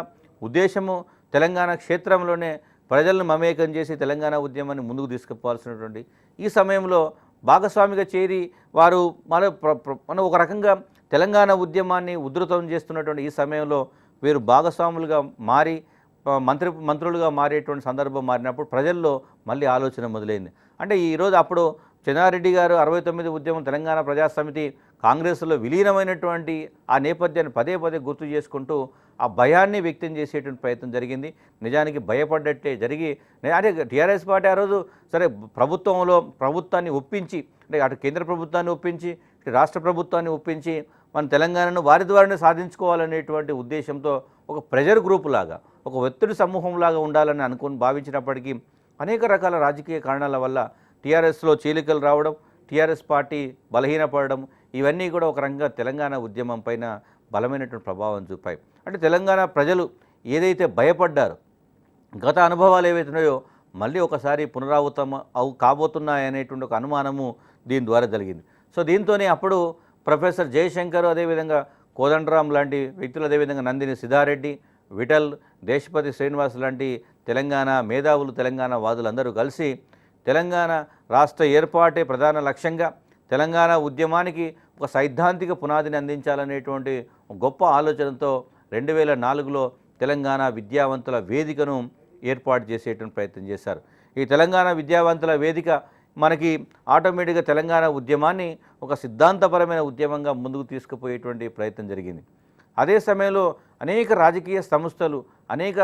ఉద్దేశము తెలంగాణ క్షేత్రంలోనే ప్రజలను మమేకం చేసి తెలంగాణ ఉద్యమాన్ని ముందుకు తీసుకుపోవాల్సినటువంటి ఈ సమయంలో భాగస్వామిగా చేరి వారు మన ఒక రకంగా తెలంగాణ ఉద్యమాన్ని ఉధృతం చేస్తున్నటువంటి ఈ సమయంలో వీరు భాగస్వాములుగా మారి మంత్రులుగా మారేటువంటి సందర్భం మారినప్పుడు ప్రజల్లో మళ్ళీ ఆలోచన మొదలైంది. అంటే ఈరోజు అప్పుడు చెన్నారెడ్డి గారు 69 ఉద్యమం తెలంగాణ ప్రజాసమితి కాంగ్రెస్లో విలీనమైనటువంటి ఆ నేపథ్యాన్ని పదే గుర్తు చేసుకుంటూ ఆ భయాన్ని వ్యక్తం చేసేటువంటి ప్రయత్నం జరిగింది. నిజానికి భయపడ్డట్టే జరిగి అంటే టీఆర్ఎస్ పార్టీ ఆ రోజు సరే ప్రభుత్వాన్ని ఒప్పించి అంటే అటు కేంద్ర ప్రభుత్వాన్ని ఒప్పించి రాష్ట్ర ప్రభుత్వాన్ని ఒప్పించి మన తెలంగాణను వారి ద్వారానే సాధించుకోవాలనేటువంటి ఉద్దేశంతో ఒక ప్రెజర్ గ్రూప్ లాగా ఒక ఒత్తిడి సమూహంలాగా ఉండాలని భావించినప్పటికీ అనేక రకాల రాజకీయ కారణాల వల్ల టీఆర్ఎస్లో చీలికలు రావడం, టీఆర్ఎస్ పార్టీ బలహీనపడడం ఇవన్నీ కూడా ఒక రకంగా తెలంగాణ ఉద్యమం పైన బలమైనటువంటి ప్రభావం చూపాయి. అంటే తెలంగాణ ప్రజలు ఏదైతే భయపడ్డారో గత అనుభవాలు ఏవైతున్నాయో మళ్ళీ ఒకసారి పునరావృతం కాబోతున్నాయనేటువంటి ఒక అనుమానము దీని ద్వారా జరిగింది. సో దీంతోనే అప్పుడు ప్రొఫెసర్ జయశంకర్ అదేవిధంగా కోదండరాం లాంటి వ్యక్తులు అదేవిధంగా నందిని సిద్ధారెడ్డి, విఠల్, దేశపతి శ్రీనివాస్ లాంటి తెలంగాణ మేధావులు తెలంగాణ వాదులందరూ కలిసి తెలంగాణ రాష్ట్ర ఏర్పాటే ప్రధాన లక్ష్యంగా తెలంగాణ ఉద్యమానికి ఒక సైద్ధాంతిక పునాదిని అందించాలనేటువంటి గొప్ప ఆలోచనతో 2004లో తెలంగాణ విద్యావంతుల వేదికను ఏర్పాటు చేసేటువంటి ప్రయత్నం చేశారు. ఈ తెలంగాణ విద్యావంతుల వేదిక మనకి ఆటోమేటిక్గా తెలంగాణ ఉద్యమాన్ని ఒక సిద్ధాంతపరమైన ఉద్యమంగా ముందుకు తీసుకుపోయేటువంటి ప్రయత్నం జరిగింది. అదే సమయంలో అనేక రాజకీయ సంస్థలు, అనేక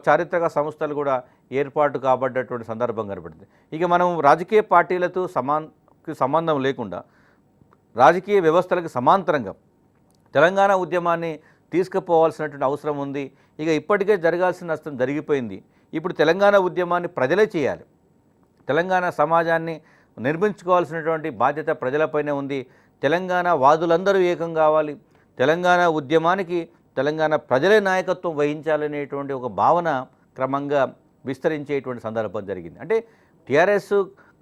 చారిత్రక సంస్థలు కూడా ఏర్పాటు కాబడ్డటువంటి సందర్భం కనబడుతుంది. ఇక మనం రాజకీయ పార్టీలతో సంబంధం లేకుండా రాజకీయ వ్యవస్థలకు సమాంతరంగా తెలంగాణ ఉద్యమాన్ని తీసుకుపోవాల్సినటువంటి అవసరం ఉంది. ఇక ఇప్పటికే జరగాల్సిన నష్టం జరిగిపోయింది. ఇప్పుడు తెలంగాణ ఉద్యమాన్ని ప్రజలే చేయాలి. తెలంగాణ సమాజాన్ని నిర్మించుకోవాల్సినటువంటి బాధ్యత ప్రజలపైనే ఉంది. తెలంగాణ వాదులందరూ ఏకం కావాలి. తెలంగాణ ఉద్యమానికి తెలంగాణ ప్రజలే నాయకత్వం వహించాలనేటువంటి ఒక భావన క్రమంగా విస్తరించేటువంటి సందర్భం జరిగింది. అంటే టీఆర్ఎస్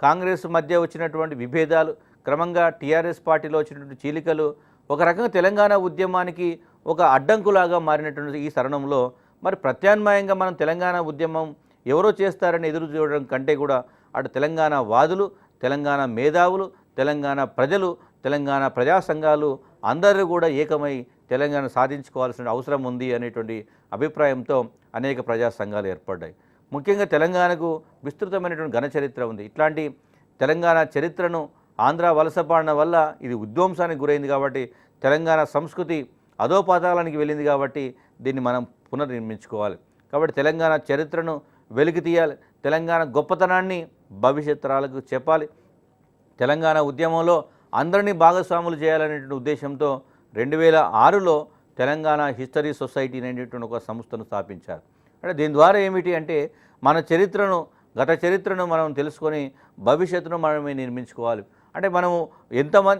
కాంగ్రెస్ మధ్య వచ్చినటువంటి విభేదాలు, క్రమంగా టీఆర్ఎస్ పార్టీలో వచ్చినటువంటి చీలికలు ఒక రకంగా తెలంగాణ ఉద్యమానికి ఒక అడ్డంకులాగా మారినటువంటి ఈ తరుణంలో మరి ప్రత్యామ్నాయంగా మనం తెలంగాణ ఉద్యమం ఎవరో చేస్తారని ఎదురు చూడడం కంటే కూడా అటు తెలంగాణ వాదులు, తెలంగాణ మేధావులు, తెలంగాణ ప్రజలు, తెలంగాణ ప్రజా సంఘాలు అందరూ కూడా ఏకమై తెలంగాణ సాధించుకోవాల్సిన అవసరం ఉంది అనేటువంటి అభిప్రాయంతో అనేక ప్రజా సంఘాలు ఏర్పడ్డాయి. ముఖ్యంగా తెలంగాణకు విస్తృతమైనటువంటి ఘన చరిత్ర ఉంది. ఇట్లాంటి తెలంగాణ చరిత్రను ఆంధ్ర వలసపాలన వల్ల ఇది విధ్వంసానికి గురైంది కాబట్టి, తెలంగాణ సంస్కృతి అధోపాతాళానికి వెళ్ళింది కాబట్టి దీన్ని మనం పునర్నిర్మించుకోవాలి. కాబట్టి తెలంగాణ చరిత్రను వెలికి తీయాలి. తెలంగాణ గొప్పతనాన్ని భవిష్యత్ తరాలకు చెప్పాలి. తెలంగాణ ఉద్యమంలో అందరినీ భాగస్వాములు చేయాలనేటువంటి ఉద్దేశంతో 2006లో తెలంగాణ హిస్టరీ సొసైటీ అనేటువంటి ఒక సంస్థను స్థాపించారు. అంటే దీని ద్వారా ఏమిటి అంటే మన చరిత్రను, గత చరిత్రను మనం తెలుసుకొని భవిష్యత్తును మనమే నిర్మించుకోవాలి. అంటే మనము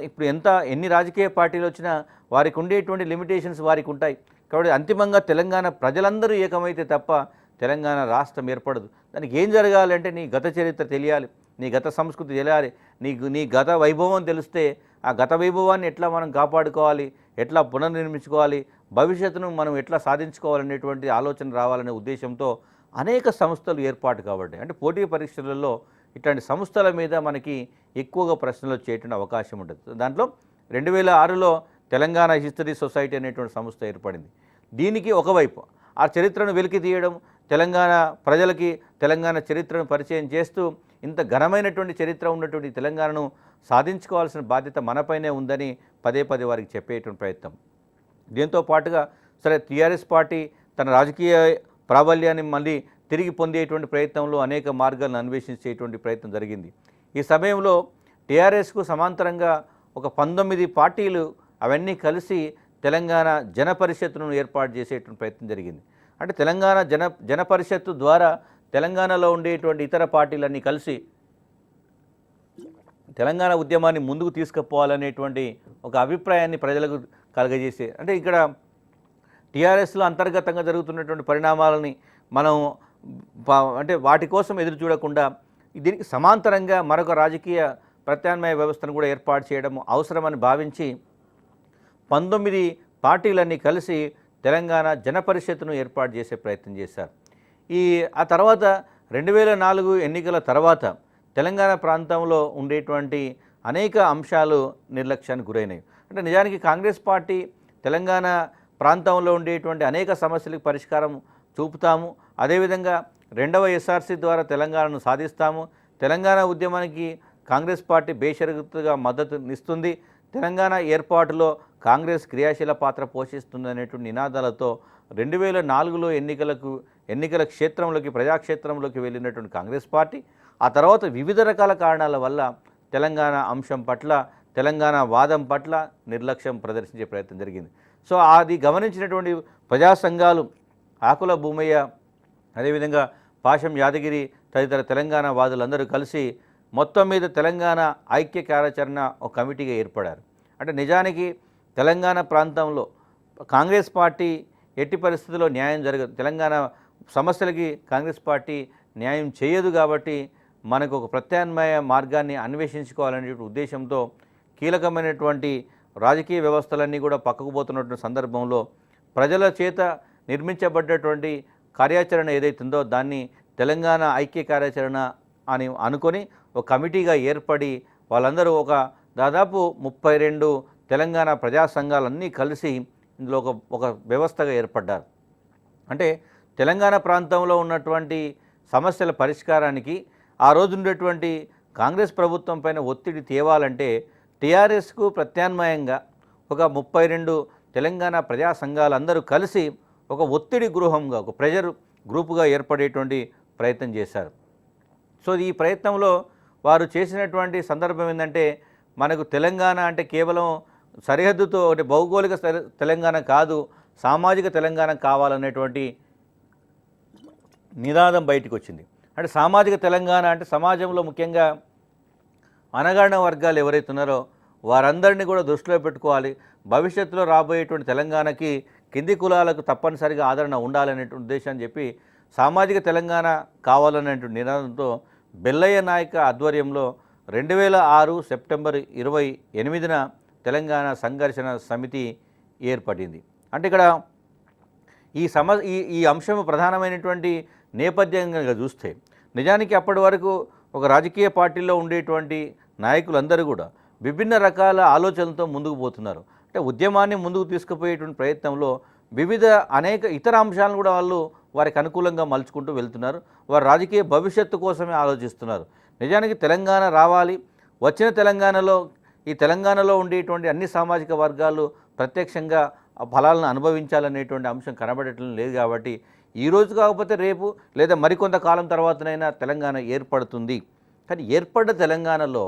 ఇప్పుడు ఎన్ని రాజకీయ పార్టీలు వచ్చినా వారికి ఉండేటువంటి లిమిటేషన్స్ వారికి ఉంటాయి. కాబట్టి అంతిమంగా తెలంగాణ ప్రజలందరూ ఏకమైతే తప్ప తెలంగాణ రాష్ట్రం ఏర్పడదు. దానికి ఏం జరగాలంటే నీ గత చరిత్ర తెలియాలి, నీ గత సంస్కృతి తెలియాలి, నీ గత వైభవం తెలిస్తే ఆ గత వైభవాన్ని ఎట్లా మనం కాపాడుకోవాలి, ఎట్లా పునర్నిర్మించుకోవాలి, భవిష్యత్తును మనం ఎట్లా సాధించుకోవాలనేటువంటి ఆలోచన రావాలనే ఉద్దేశంతో అనేక సంస్థలు ఏర్పాటు కాబట్టి, అంటే పోటీ పరీక్షలలో ఇట్లాంటి సంస్థల మీద మనకి ఎక్కువగా ప్రశ్నలు వచ్చేటువంటి అవకాశం ఉంటుంది. దాంట్లో 2006లో తెలంగాణ హిస్టరీ సొసైటీ అనేటువంటి సంస్థ ఏర్పడింది. దీనికి ఒకవైపు ఆ చరిత్రను వెలికి తీయడం, తెలంగాణ ప్రజలకి తెలంగాణ చరిత్రను పరిచయం చేస్తూ ఇంత ఘనమైనటువంటి చరిత్ర ఉన్నటువంటి తెలంగాణను సాధించుకోవాల్సిన బాధ్యత మనపైనే ఉందని పదే పదే వారికి చెప్పేటువంటి ప్రయత్నం. దీంతో పాటుగా సరే టీఆర్ఎస్ పార్టీ తన రాజకీయ ప్రాబల్యాన్ని మళ్ళీ తిరిగి పొందేటువంటి ప్రయత్నంలో అనేక మార్గాలను అన్వేషించేటువంటి ప్రయత్నం జరిగింది. ఈ సమయంలో టీఆర్ఎస్కు సమాంతరంగా ఒక 19 పార్టీలు అవన్నీ కలిసి తెలంగాణ జనపరిషత్తును ఏర్పాటు చేసేటువంటి ప్రయత్నం జరిగింది. అంటే తెలంగాణ జనపరిషత్తు ద్వారా తెలంగాణలో ఉండేటువంటి ఇతర పార్టీలన్నీ కలిసి తెలంగాణ ఉద్యమాన్ని ముందుకు తీసుకుపోవాలనేటువంటి ఒక అభిప్రాయాన్ని ప్రజలకు కలగజేసే, అంటే ఇక్కడ టీఆర్ఎస్లో అంతర్గతంగా జరుగుతున్నటువంటి పరిణామాలని మనం అంటే వాటి కోసం ఎదురు చూడకుండా దీనికి సమాంతరంగా మరొక రాజకీయ ప్రత్యామ్నాయ వ్యవస్థను కూడా ఏర్పాటు చేయడం అవసరమని భావించి 19 పార్టీలన్నీ కలిసి తెలంగాణ జనపరిషత్తును ఏర్పాటు చేసే ప్రయత్నం చేశారు. ఆ తర్వాత 2004 ఎన్నికల తర్వాత తెలంగాణ ప్రాంతంలో ఉండేటువంటి అనేక అంశాలు నిర్లక్ష్యానికి గురైనవి. అంటే నిజానికి కాంగ్రెస్ పార్టీ తెలంగాణ ప్రాంతంలో ఉండేటువంటి అనేక సమస్యలకు పరిష్కారం చూపుతాము, అదేవిధంగా 2వ ఎస్ఆర్సీ ద్వారా తెలంగాణను సాధిస్తాము, తెలంగాణ ఉద్యమానికి కాంగ్రెస్ పార్టీ బేషరతుగా మద్దతునిస్తుంది, తెలంగాణ ఏర్పాటులో కాంగ్రెస్ క్రియాశీల పాత్ర పోషిస్తుంది అనేటువంటి నినాదాలతో 2004లో ఎన్నికల క్షేత్రంలోకి, ప్రజాక్షేత్రంలోకి వెళ్ళినటువంటి కాంగ్రెస్ పార్టీ ఆ తర్వాత వివిధ రకాల కారణాల వల్ల తెలంగాణ అంశం పట్ల, తెలంగాణ వాదం పట్ల నిర్లక్ష్యం ప్రదర్శించే ప్రయత్నం జరిగింది. సో అది గమనించినటువంటి ప్రజా సంఘాలు ఆకుల భూమయ్య, అదేవిధంగా పాశం యాదగిరి తదితర తెలంగాణ వాదులందరూ కలిసి మొత్తం మీద తెలంగాణ ఐక్య కార్యాచరణ ఒక కమిటీగా ఏర్పడారు. అంటే నిజానికి తెలంగాణ ప్రాంతంలో కాంగ్రెస్ పార్టీ ఎట్టి పరిస్థితుల్లో న్యాయం జరగదు, తెలంగాణ సమస్యలకి కాంగ్రెస్ పార్టీ న్యాయం చేయదు, కాబట్టి మనకు ఒక ప్రత్యామ్నాయ మార్గాన్ని అన్వేషించుకోవాలనే ఉద్దేశంతో కీలకమైనటువంటి రాజకీయ వ్యవస్థలన్నీ కూడా పక్కకు పోతున్నటువంటి సందర్భంలో ప్రజల చేత నిర్మించబడ్డటువంటి కార్యాచరణ ఏదైతుందో దాన్ని తెలంగాణ ఐక్య కార్యాచరణ అని అనుకొని ఒక కమిటీగా ఏర్పడి వాళ్ళందరూ దాదాపు 32 తెలంగాణ ప్రజా సంఘాలన్నీ కలిసి ఇందులో ఒక వ్యవస్థగా ఏర్పడ్డారు. అంటే తెలంగాణ ప్రాంతంలో ఉన్నటువంటి సమస్యల పరిష్కారానికి ఆ రోజు ఉండేటువంటి కాంగ్రెస్ ప్రభుత్వం పైన ఒత్తిడి తేవాలంటే టీఆర్ఎస్కు ప్రత్యామ్నాయంగా ఒక 32 తెలంగాణ ప్రజా సంఘాలందరూ కలిసి ఒక ఒత్తిడి గృహంగా, ఒక ప్రెజర్ గ్రూపుగా ఏర్పడేటువంటి ప్రయత్నం చేశారు. సో ఈ ప్రయత్నంలో వారు చేసినటువంటి సందర్భం ఏంటంటే, మనకు తెలంగాణ అంటే కేవలం సరిహద్దుతో అంటే భౌగోళిక తెలంగాణ కాదు, సామాజిక తెలంగాణ కావాలనేటువంటి నినాదం బయటకు వచ్చింది. అంటే సామాజిక తెలంగాణ అంటే సమాజంలో ముఖ్యంగా అణగారిన వర్గాలు ఎవరైతే ఉన్నారో వారందరినీ కూడా దృష్టిలో పెట్టుకోవాలి. భవిష్యత్తులో రాబోయేటువంటి తెలంగాణకి కింది కులాలకు తప్పనిసరిగా ఆదరణ ఉండాలనే ఉద్దేశాన్ని చెప్పి సామాజిక తెలంగాణ కావాలనేటువంటి నినాదంతో బెల్లయ్య నాయక ఆధ్వర్యంలో 2006 సెప్టెంబర్ 28న తెలంగాణ సంఘర్షణ సమితి ఏర్పడింది. అంటే ఇక్కడ ఈ అంశం ప్రధానమైనటువంటి నేపథ్యంగా చూస్తే నిజానికి అప్పటి వరకు ఒక రాజకీయ పార్టీలో ఉండేటువంటి నాయకులందరూ కూడా విభిన్న రకాల ఆలోచనలతో ముందుకు పోతున్నారు. అంటే ఉద్యమాన్ని ముందుకు తీసుకుపోయేటువంటి ప్రయత్నంలో వివిధ అనేక ఇతర అంశాలను కూడా వాళ్ళు వారికి అనుకూలంగా మలుచుకుంటూ వెళ్తున్నారు. వారు రాజకీయ భవిష్యత్తు కోసమే ఆలోచిస్తున్నారు. నిజానికి తెలంగాణ రావాలి, వచ్చిన తెలంగాణలో ఈ తెలంగాణలో ఉండేటువంటి అన్ని సామాజిక వర్గాలు ప్రత్యక్షంగా ఆ ఫలాలను అనుభవించాలనేటువంటి అంశం కనబడటం లేదు. కాబట్టి ఈరోజు కాకపోతే రేపు లేదా మరికొంత కాలం తర్వాతనైనా తెలంగాణ ఏర్పడుతుంది. కానీ ఏర్పడ్డ తెలంగాణలో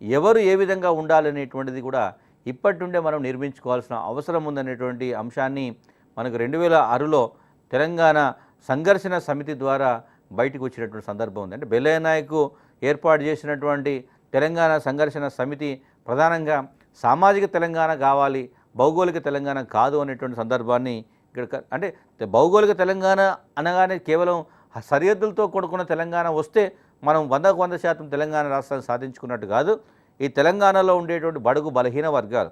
ఎవరు ఏ విధంగా ఉండాలనేటువంటిది కూడా ఇప్పటి నుండే మనం నిర్మించుకోవాల్సిన అవసరం ఉందనేటువంటి అంశాన్ని మనకు 2006లో తెలంగాణ సంఘర్షణ సమితి ద్వారా బయటకు వచ్చినటువంటి సందర్భం ఉంది. అంటే బెల్లయ్య నాయకు ఏర్పాటు చేసినటువంటి తెలంగాణ సంఘర్షణ సమితి ప్రధానంగా సామాజిక తెలంగాణ కావాలి, భౌగోళిక తెలంగాణ కాదు అనేటువంటి సందర్భాన్ని ఇక్కడ అంటే భౌగోళిక తెలంగాణ అనగానే కేవలం సరిహద్దులతో కూడుకున్న తెలంగాణ వస్తే మనం 100% తెలంగాణ రాష్ట్రాన్ని సాధించుకున్నట్టు కాదు. ఈ తెలంగాణలో ఉండేటువంటి బడుగు బలహీన వర్గాలు,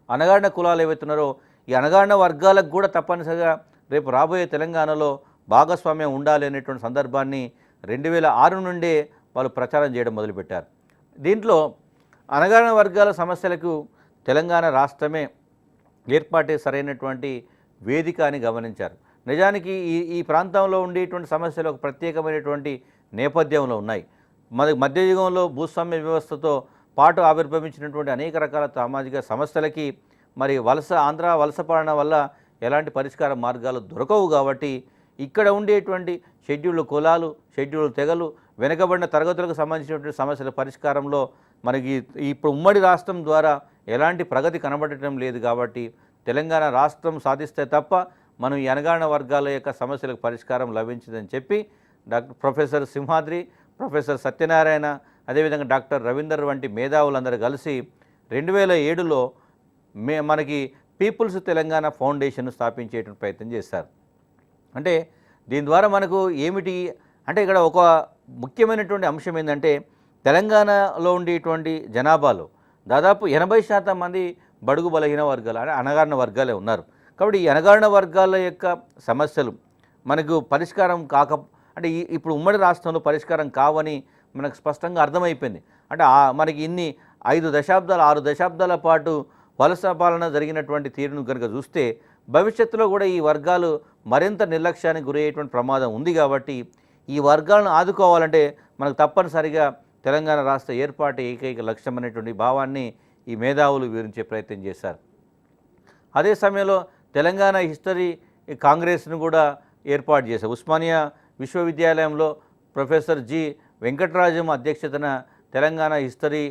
అణగారిన కులాలు ఏవైతున్నారో ఈ అణగారిన వర్గాలకు కూడా తప్పనిసరిగా రేపు రాబోయే తెలంగాణలో భాగస్వామ్యం ఉండాలి అనేటువంటి సందర్భాన్ని 2006 నుండే వాళ్ళు ప్రచారం చేయడం మొదలుపెట్టారు. దీంట్లో అణగారిన వర్గాల సమస్యలకు తెలంగాణ రాష్ట్రమే ఏర్పాటే సరైనటువంటి వేదిక అని గమనించారు. నిజానికి ఈ ప్రాంతంలో ఉండేటువంటి సమస్యలు ఒక ప్రత్యేకమైనటువంటి నేపథ్యంలో ఉన్నాయి. మధ్యయుగంలో భూస్వామ్య వ్యవస్థతో పాటు ఆవిర్భవించినటువంటి అనేక రకాల సామాజిక సమస్యలకి మరి ఆంధ్ర వలస పాలన వల్ల ఎలాంటి పరిష్కార మార్గాలు దొరకవు. కాబట్టి ఇక్కడ ఉండేటువంటి షెడ్యూల్డ్ కులాలు, షెడ్యూల్డ్ తెగలు, వెనుకబడిన తరగతులకు సంబంధించినటువంటి సమస్యల పరిష్కారంలో మనకి ఇప్పుడు ఉమ్మడి రాష్ట్రం ద్వారా ఎలాంటి ప్రగతి కనబడటం లేదు. కాబట్టి తెలంగాణ రాష్ట్రం సాధిస్తే తప్ప మనం ఈ అణగారిన వర్గాల యొక్క సమస్యలకు పరిష్కారం లభించదని చెప్పి ప్రొఫెసర్ సింహాద్రి, ప్రొఫెసర్ సత్యనారాయణ, అదేవిధంగా డాక్టర్ రవీందర్ వంటి మేధావులందరూ కలిసి 2007లో మనకి పీపుల్స్ తెలంగాణ ఫౌండేషన్ స్థాపించేటువంటి ప్రయత్నం చేశారు. అంటే దీని ద్వారా మనకు ఏమిటి అంటే ఇక్కడ ఒక ముఖ్యమైనటువంటి అంశం ఏంటంటే తెలంగాణలో ఉండేటువంటి జనాభాలో దాదాపు 80% మంది బడుగు బలహీన వర్గాలు అంటే అణగారిన వర్గాలే ఉన్నారు. కాబట్టి ఈ అణగారిన వర్గాల యొక్క సమస్యలు మనకు పరిష్కారం అంటే ఇప్పుడు ఉమ్మడి రాష్ట్రంలో పరిష్కారం కావని మనకు స్పష్టంగా అర్థమైపోయింది. అంటే మనకి 6 దశాబ్దాల పాటు వలస పాలన జరిగినటువంటి తీరును కనుక చూస్తే భవిష్యత్తులో కూడా ఈ వర్గాలు మరింత నిర్లక్ష్యానికి గురయ్యేటువంటి ప్రమాదం ఉంది. కాబట్టి ఈ వర్గాలను ఆదుకోవాలంటే మనకు తప్పనిసరిగా తెలంగాణ రాష్ట్ర ఏర్పాటు ఏకైక లక్ష్యం అనేటువంటి భావాన్ని ఈ మేధావులు వివరించే ప్రయత్నం చేశారు. అదే సమయంలో తెలంగాణ హిస్టరీ కాంగ్రెస్ను కూడా ఏర్పాటు చేశారు. ఉస్మానియా విశ్వవిద్యాలయంలో ప్రొఫెసర్ జి వెంకటరాజం అధ్యక్షతన తెలంగాణ హిస్టరీ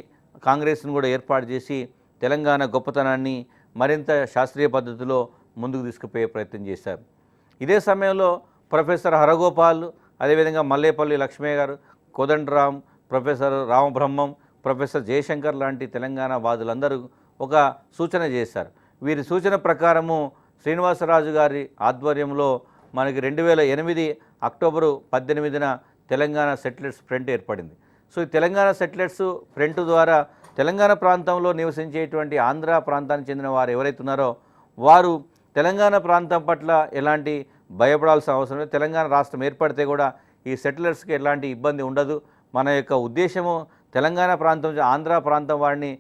కాంగ్రెస్ను కూడా ఏర్పాటు చేసి తెలంగాణ గొప్పతనాన్ని మరింత శాస్త్రీయ పద్ధతిలో ముందుకు తీసుకుపోయే ప్రయత్నం చేశారు. ఇదే సమయంలో ప్రొఫెసర్ హరగోపాల్, అదేవిధంగా మల్లేపల్లి లక్ష్మయ్య గారు, కోదండరాం, ప్రొఫెసర్ రామబ్రహ్మం, ప్రొఫెసర్ జయశంకర్ లాంటి తెలంగాణ వాదులందరూ ఒక సూచన చేశారు. వీరి సూచన ప్రకారము శ్రీనివాసరాజు గారి ఆధ్వర్యంలో మనకి 2008 అక్టోబరు 18న తెలంగాణ సెటిలర్స్ ఫ్రంట్ ఏర్పడింది. సో ఈ తెలంగాణ సెటిలర్స్ ఫ్రంట్ ద్వారా తెలంగాణ ప్రాంతంలో నివసించేటువంటి ఆంధ్ర ప్రాంతానికి చెందిన వారు ఎవరైతే ఉన్నారో వారు తెలంగాణ ప్రాంతం పట్ల ఎలాంటి భయపడాల్సిన అవసరం లేదు. తెలంగాణ రాష్ట్రం ఏర్పడితే కూడా ఈ సెటిలర్స్కి ఎలాంటి ఇబ్బంది ఉండదు. మన యొక్క ఉద్దేశము తెలంగాణ ప్రాంతం ఆంధ్ర ప్రాంతం వారిని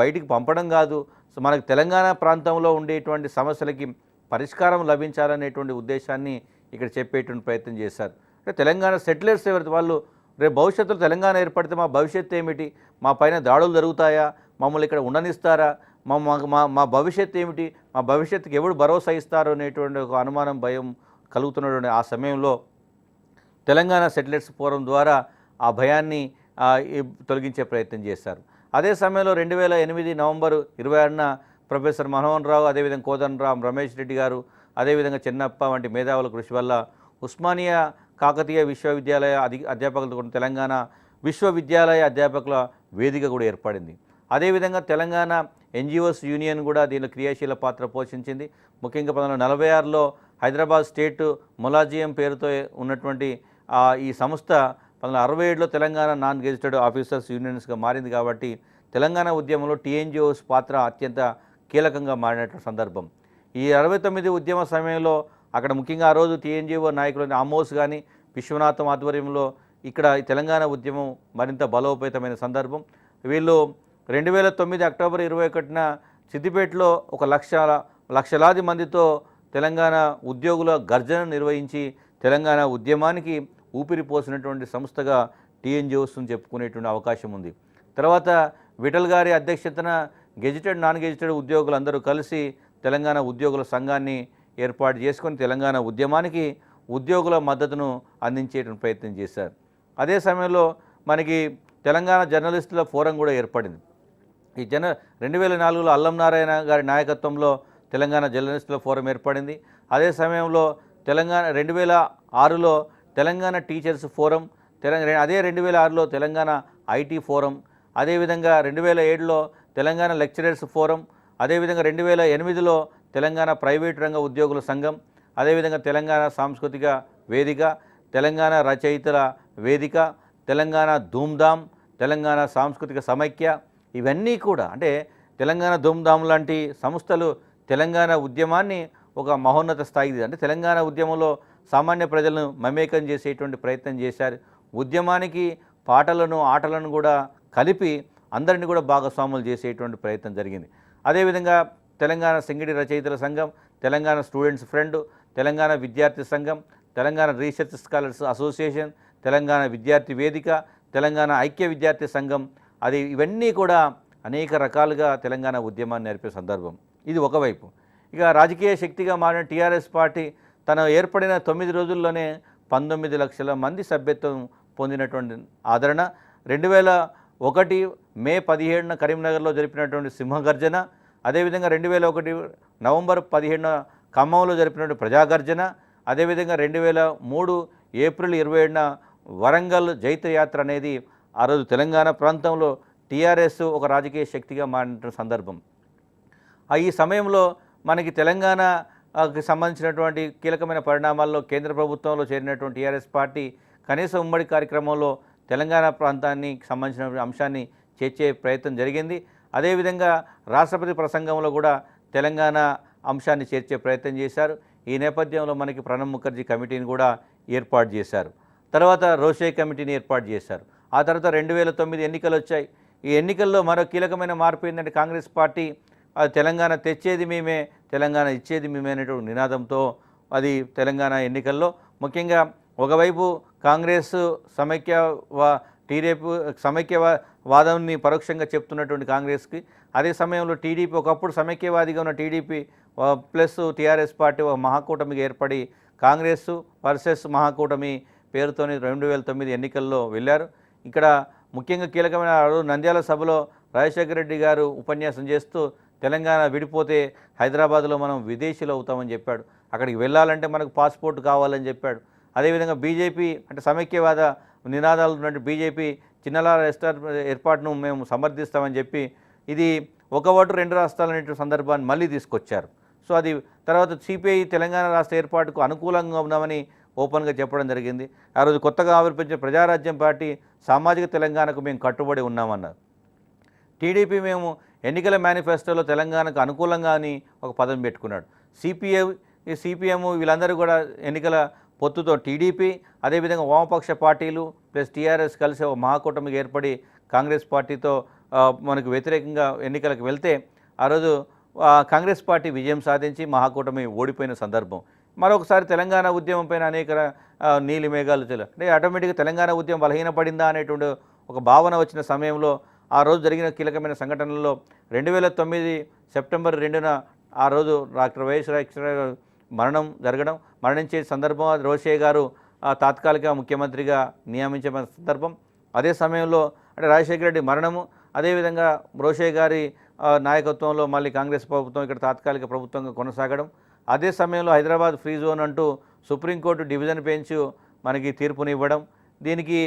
బయటికి పంపడం కాదు. సో మనకు తెలంగాణ ప్రాంతంలో ఉండేటువంటి సమస్యలకి పరిష్కారం లభించాలనేటువంటి ఉద్దేశాన్ని ఇక్కడ చెప్పేటువంటి ప్రయత్నం చేశారు. అంటే తెలంగాణ సెటిలర్స్ ఎవరైతే వాళ్ళు రేపు భవిష్యత్తులో తెలంగాణ ఏర్పడితే మా భవిష్యత్తు ఏమిటి, మా పైన దాడులు జరుగుతాయా, మమ్మల్ని ఇక్కడ ఉండనిస్తారా, మా మా మా మా భవిష్యత్తు ఏమిటి, మా భవిష్యత్తుకి ఎవడు భరోసా ఇస్తారు అనేటువంటి ఒక అనుమానం భయం కలుగుతున్నటువంటి ఆ సమయంలో తెలంగాణ సెటిలర్స్ ఫోరం ద్వారా ఆ భయాన్ని తొలగించే ప్రయత్నం చేశారు. అదే సమయంలో 2008 నవంబర్ 26న ప్రొఫెసర్ మనోహర్ రావు, అదేవిధంగా కోదండరాం రమేష్ రెడ్డి గారు, అదేవిధంగా చెన్నప్ప వంటి మేధావుల కృషి వల్ల ఉస్మానియా కాకతీయ విశ్వవిద్యాలయ అధ్యాపకులతో తెలంగాణ విశ్వవిద్యాలయ అధ్యాపకుల వేదిక కూడా ఏర్పడింది. అదేవిధంగా తెలంగాణ ఎన్జిఓస్ యూనియన్ కూడా దీనిలో క్రియాశీల పాత్ర పోషించింది. ముఖ్యంగా 1946లో హైదరాబాద్ స్టేట్ మొలాజియం పేరుతో ఉన్నటువంటి ఈ సంస్థ 1967లో తెలంగాణ నాన్ గెజిటెడ్ ఆఫీసర్స్ యూనియన్స్గా మారింది. కాబట్టి తెలంగాణ ఉద్యమంలో టీఎన్జిఓస్ పాత్ర అత్యంత కీలకంగా మారినటువంటి సందర్భం. ఈ 69 ఉద్యమ సమయంలో అక్కడ ముఖ్యంగా ఆ రోజు టీఎన్జిఓ నాయకులు ఆమోస్ కానీ విశ్వనాథం ఆధ్వర్యంలో ఇక్కడ తెలంగాణ ఉద్యమం మరింత బలోపేతమైన సందర్భం. వీళ్ళు 2009 అక్టోబర్ 21న సిద్దిపేటలో ఒక లక్షలాది మందితో తెలంగాణ ఉద్యోగుల గర్జన నిర్వహించి తెలంగాణ ఉద్యమానికి ఊపిరి పోసినటువంటి సంస్థగా టీఎన్జిఓస్ను చెప్పుకునేటువంటి అవకాశం ఉంది. తర్వాత విఠల్ గారి అధ్యక్షతన గెజిటెడ్ నాన్ గెజిటెడ్ ఉద్యోగులందరూ కలిసి తెలంగాణ ఉద్యోగుల సంఘాన్ని ఏర్పాటు చేసుకొని తెలంగాణ ఉద్యమానికి ఉద్యోగుల మద్దతును అందించేటువంటి ప్రయత్నం చేశారు. అదే సమయంలో మనకి తెలంగాణ జర్నలిస్టుల ఫోరం కూడా ఏర్పడింది. ఈ 2004లో అల్లం నారాయణ గారి నాయకత్వంలో తెలంగాణ జర్నలిస్టుల ఫోరం ఏర్పడింది. అదే సమయంలో 2006లో తెలంగాణ టీచర్స్ ఫోరం, అదే 2006లో తెలంగాణ ఐటీ ఫోరం, అదేవిధంగా 2007లో తెలంగాణ లెక్చరర్స్ ఫోరం, అదేవిధంగా 2008లో తెలంగాణ ప్రైవేటు రంగ ఉద్యోగుల సంఘం, అదేవిధంగా తెలంగాణ సాంస్కృతిక వేదిక, తెలంగాణ రచయితల వేదిక, తెలంగాణ ధూమ్ధామ్, తెలంగాణ సాంస్కృతిక సమైక్య, ఇవన్నీ కూడా అంటే తెలంగాణ ధూమ్ధామ్ లాంటి సంస్థలు తెలంగాణ ఉద్యమాన్ని ఒక మహోన్నత స్థాయికి, అంటే తెలంగాణ ఉద్యమంలో సామాన్య ప్రజలను మమేకం చేసేటువంటి ప్రయత్నం చేశారు. ఉద్యమానికి పాటలను ఆటలను కూడా కలిపి అందరినీ కూడా భాగస్వాములు చేసేటువంటి ప్రయత్నం జరిగింది. అదేవిధంగా తెలంగాణ సింగిడి రచయితల సంఘం, తెలంగాణ స్టూడెంట్స్ ఫ్రంట్, తెలంగాణ విద్యార్థి సంఘం, Telangana research scholars association, Telangana విద్యార్థి వేదిక, తెలంగాణ ఐక్య విద్యార్థి సంఘం, ఇవన్నీ కూడా అనేక రకాలుగా తెలంగాణ ఉద్యమాన్ని నడిపే సందర్భం. ఇది ఒకవైపు. ఇక రాజకీయ శక్తిగా మారిన టీఆర్ఎస్ పార్టీ తను ఏర్పడిన 9 రోజుల్లోనే 19 లక్షల మంది సభ్యత్వం పొందినటువంటి ఆదరణ, 2001 మే 17న కరీంనగర్లో జరిపినటువంటి సింహగర్జన, అదేవిధంగా 2001 నవంబర్ 17న ఖమ్మంలో జరిపినటువంటి ప్రజాగర్జన, అదేవిధంగా 2003 ఏప్రిల్ 27న వరంగల్ జైత్రయాత్ర అనేది ఆ రోజు తెలంగాణ ప్రాంతంలో టీఆర్ఎస్ ఒక రాజకీయ శక్తిగా మారిన సందర్భం. ఈ సమయంలో మనకి తెలంగాణకి సంబంధించినటువంటి కీలకమైన పరిణామాల్లో కేంద్ర ప్రభుత్వంలో చేరినటువంటి టీఆర్ఎస్ పార్టీ కనీస ఉమ్మడి కార్యక్రమంలో తెలంగాణ ప్రాంతానికి సంబంధించిన అంశాన్ని చేర్చే ప్రయత్నం జరిగింది. అదేవిధంగా రాష్ట్రపతి ప్రసంగంలో కూడా తెలంగాణ అంశాన్ని చేర్చే ప్రయత్నం చేశారు. ఈ నేపథ్యంలో మనకి ప్రణబ్ ముఖర్జీ కమిటీని కూడా ఏర్పాటు చేశారు. తర్వాత రోషే కమిటీని ఏర్పాటు చేశారు. ఆ తర్వాత 2009 ఎన్నికలు వచ్చాయి. ఈ ఎన్నికల్లో మరో కీలకమైన మార్పు ఏంటంటే కాంగ్రెస్ పార్టీ తెలంగాణ తెచ్చేది మేమే, తెలంగాణ ఇచ్చేది మేమే అనేటువంటి నినాదంతో అది తెలంగాణ ఎన్నికల్లో ముఖ్యంగా ఒకవైపు కాంగ్రెస్ సమైక్యవాదాన్ని పరోక్షంగా చెప్తున్నటువంటి కాంగ్రెస్కి, అదే సమయంలో టీడీపీ ఒకప్పుడు సమైక్యవాదిగా ఉన్న టీడీపీ ప్లస్ టీఆర్ఎస్ పార్టీ ఒక మహాకూటమిగా ఏర్పడి కాంగ్రెస్ వర్సెస్ మహాకూటమి పేరుతోని 2009 ఎన్నికల్లో వెళ్ళారు. ఇక్కడ ముఖ్యంగా కీలకమైన నంద్యాల సభలో రాజశేఖర రెడ్డి గారు ఉపన్యాసం చేస్తూ తెలంగాణ విడిపోతే హైదరాబాద్లో మనం విదేశీలు అవుతామని చెప్పాడు. అక్కడికి వెళ్ళాలంటే మనకు పాస్పోర్ట్ కావాలని చెప్పాడు. అదేవిధంగా బీజేపీ అంటే సమైక్యవాద నినాదాలు ఉన్నట్టు బీజేపీ చిన్నలార ఏర్పాటును మేము సమర్థిస్తామని చెప్పి ఇది ఒక ఓటు రెండు రాష్ట్రాలు అనే సందర్భాన్ని మళ్ళీ తీసుకొచ్చారు. సో అది తర్వాత సిపిఐ తెలంగాణ రాష్ట్ర ఏర్పాటుకు అనుకూలంగా ఉన్నామని ఓపెన్గా చెప్పడం జరిగింది. ఆ రోజు కొత్తగా ఆవిర్భవించిన ప్రజారాజ్యం పార్టీ సామాజిక తెలంగాణకు మేము కట్టుబడి ఉన్నామన్నారు. టీడీపీ మేము ఎన్నికల మేనిఫెస్టోలో తెలంగాణకు అనుకూలంగా అని ఒక పదం పెట్టుకున్నాడు. సిపిఎం వీళ్ళందరూ కూడా ఎన్నికల పొత్తుతో టీడీపీ అదేవిధంగా వామపక్ష పార్టీలు ప్లస్ టీఆర్ఎస్ కలిసి ఒక మహాకూటమిగా ఏర్పడి కాంగ్రెస్ పార్టీతో మనకు వ్యతిరేకంగా ఎన్నికలకు వెళ్తే ఆ రోజు కాంగ్రెస్ పార్టీ విజయం సాధించి మహాకూటమి ఓడిపోయిన సందర్భం. మరొకసారి తెలంగాణ ఉద్యమం పైన అనేక నీలి మేఘాలు అంటే ఆటోమేటిక్గా తెలంగాణ ఉద్యమం బలహీనపడిందా అనేటువంటి ఒక భావన వచ్చిన సమయంలో ఆ రోజు జరిగిన కీలకమైన సంఘటనల్లో 2009 సెప్టెంబర్ 2న ఆ రోజు డాక్టర్ వైఎస్ రాజశేఖర గారు మరణించే సందర్భం రోషయ్య గారు తాత్కాలిక ముఖ్యమంత్రిగా నియమించిన సందర్భం. అదే సమయంలో అంటే రాజశేఖర రెడ్డి మరణము, అదేవిధంగా రోషయ్య గారి నాయకత్వంలో మళ్ళీ కాంగ్రెస్ ప్రభుత్వం ఇక్కడ తాత్కాలిక ప్రభుత్వంగా కొనసాగడం, అదే సమయంలో హైదరాబాద్ ఫ్రీ జోన్ అంటూ సుప్రీంకోర్టు డివిజన్ బెంచ్ మనకి తీర్పునివ్వడం, దీనికి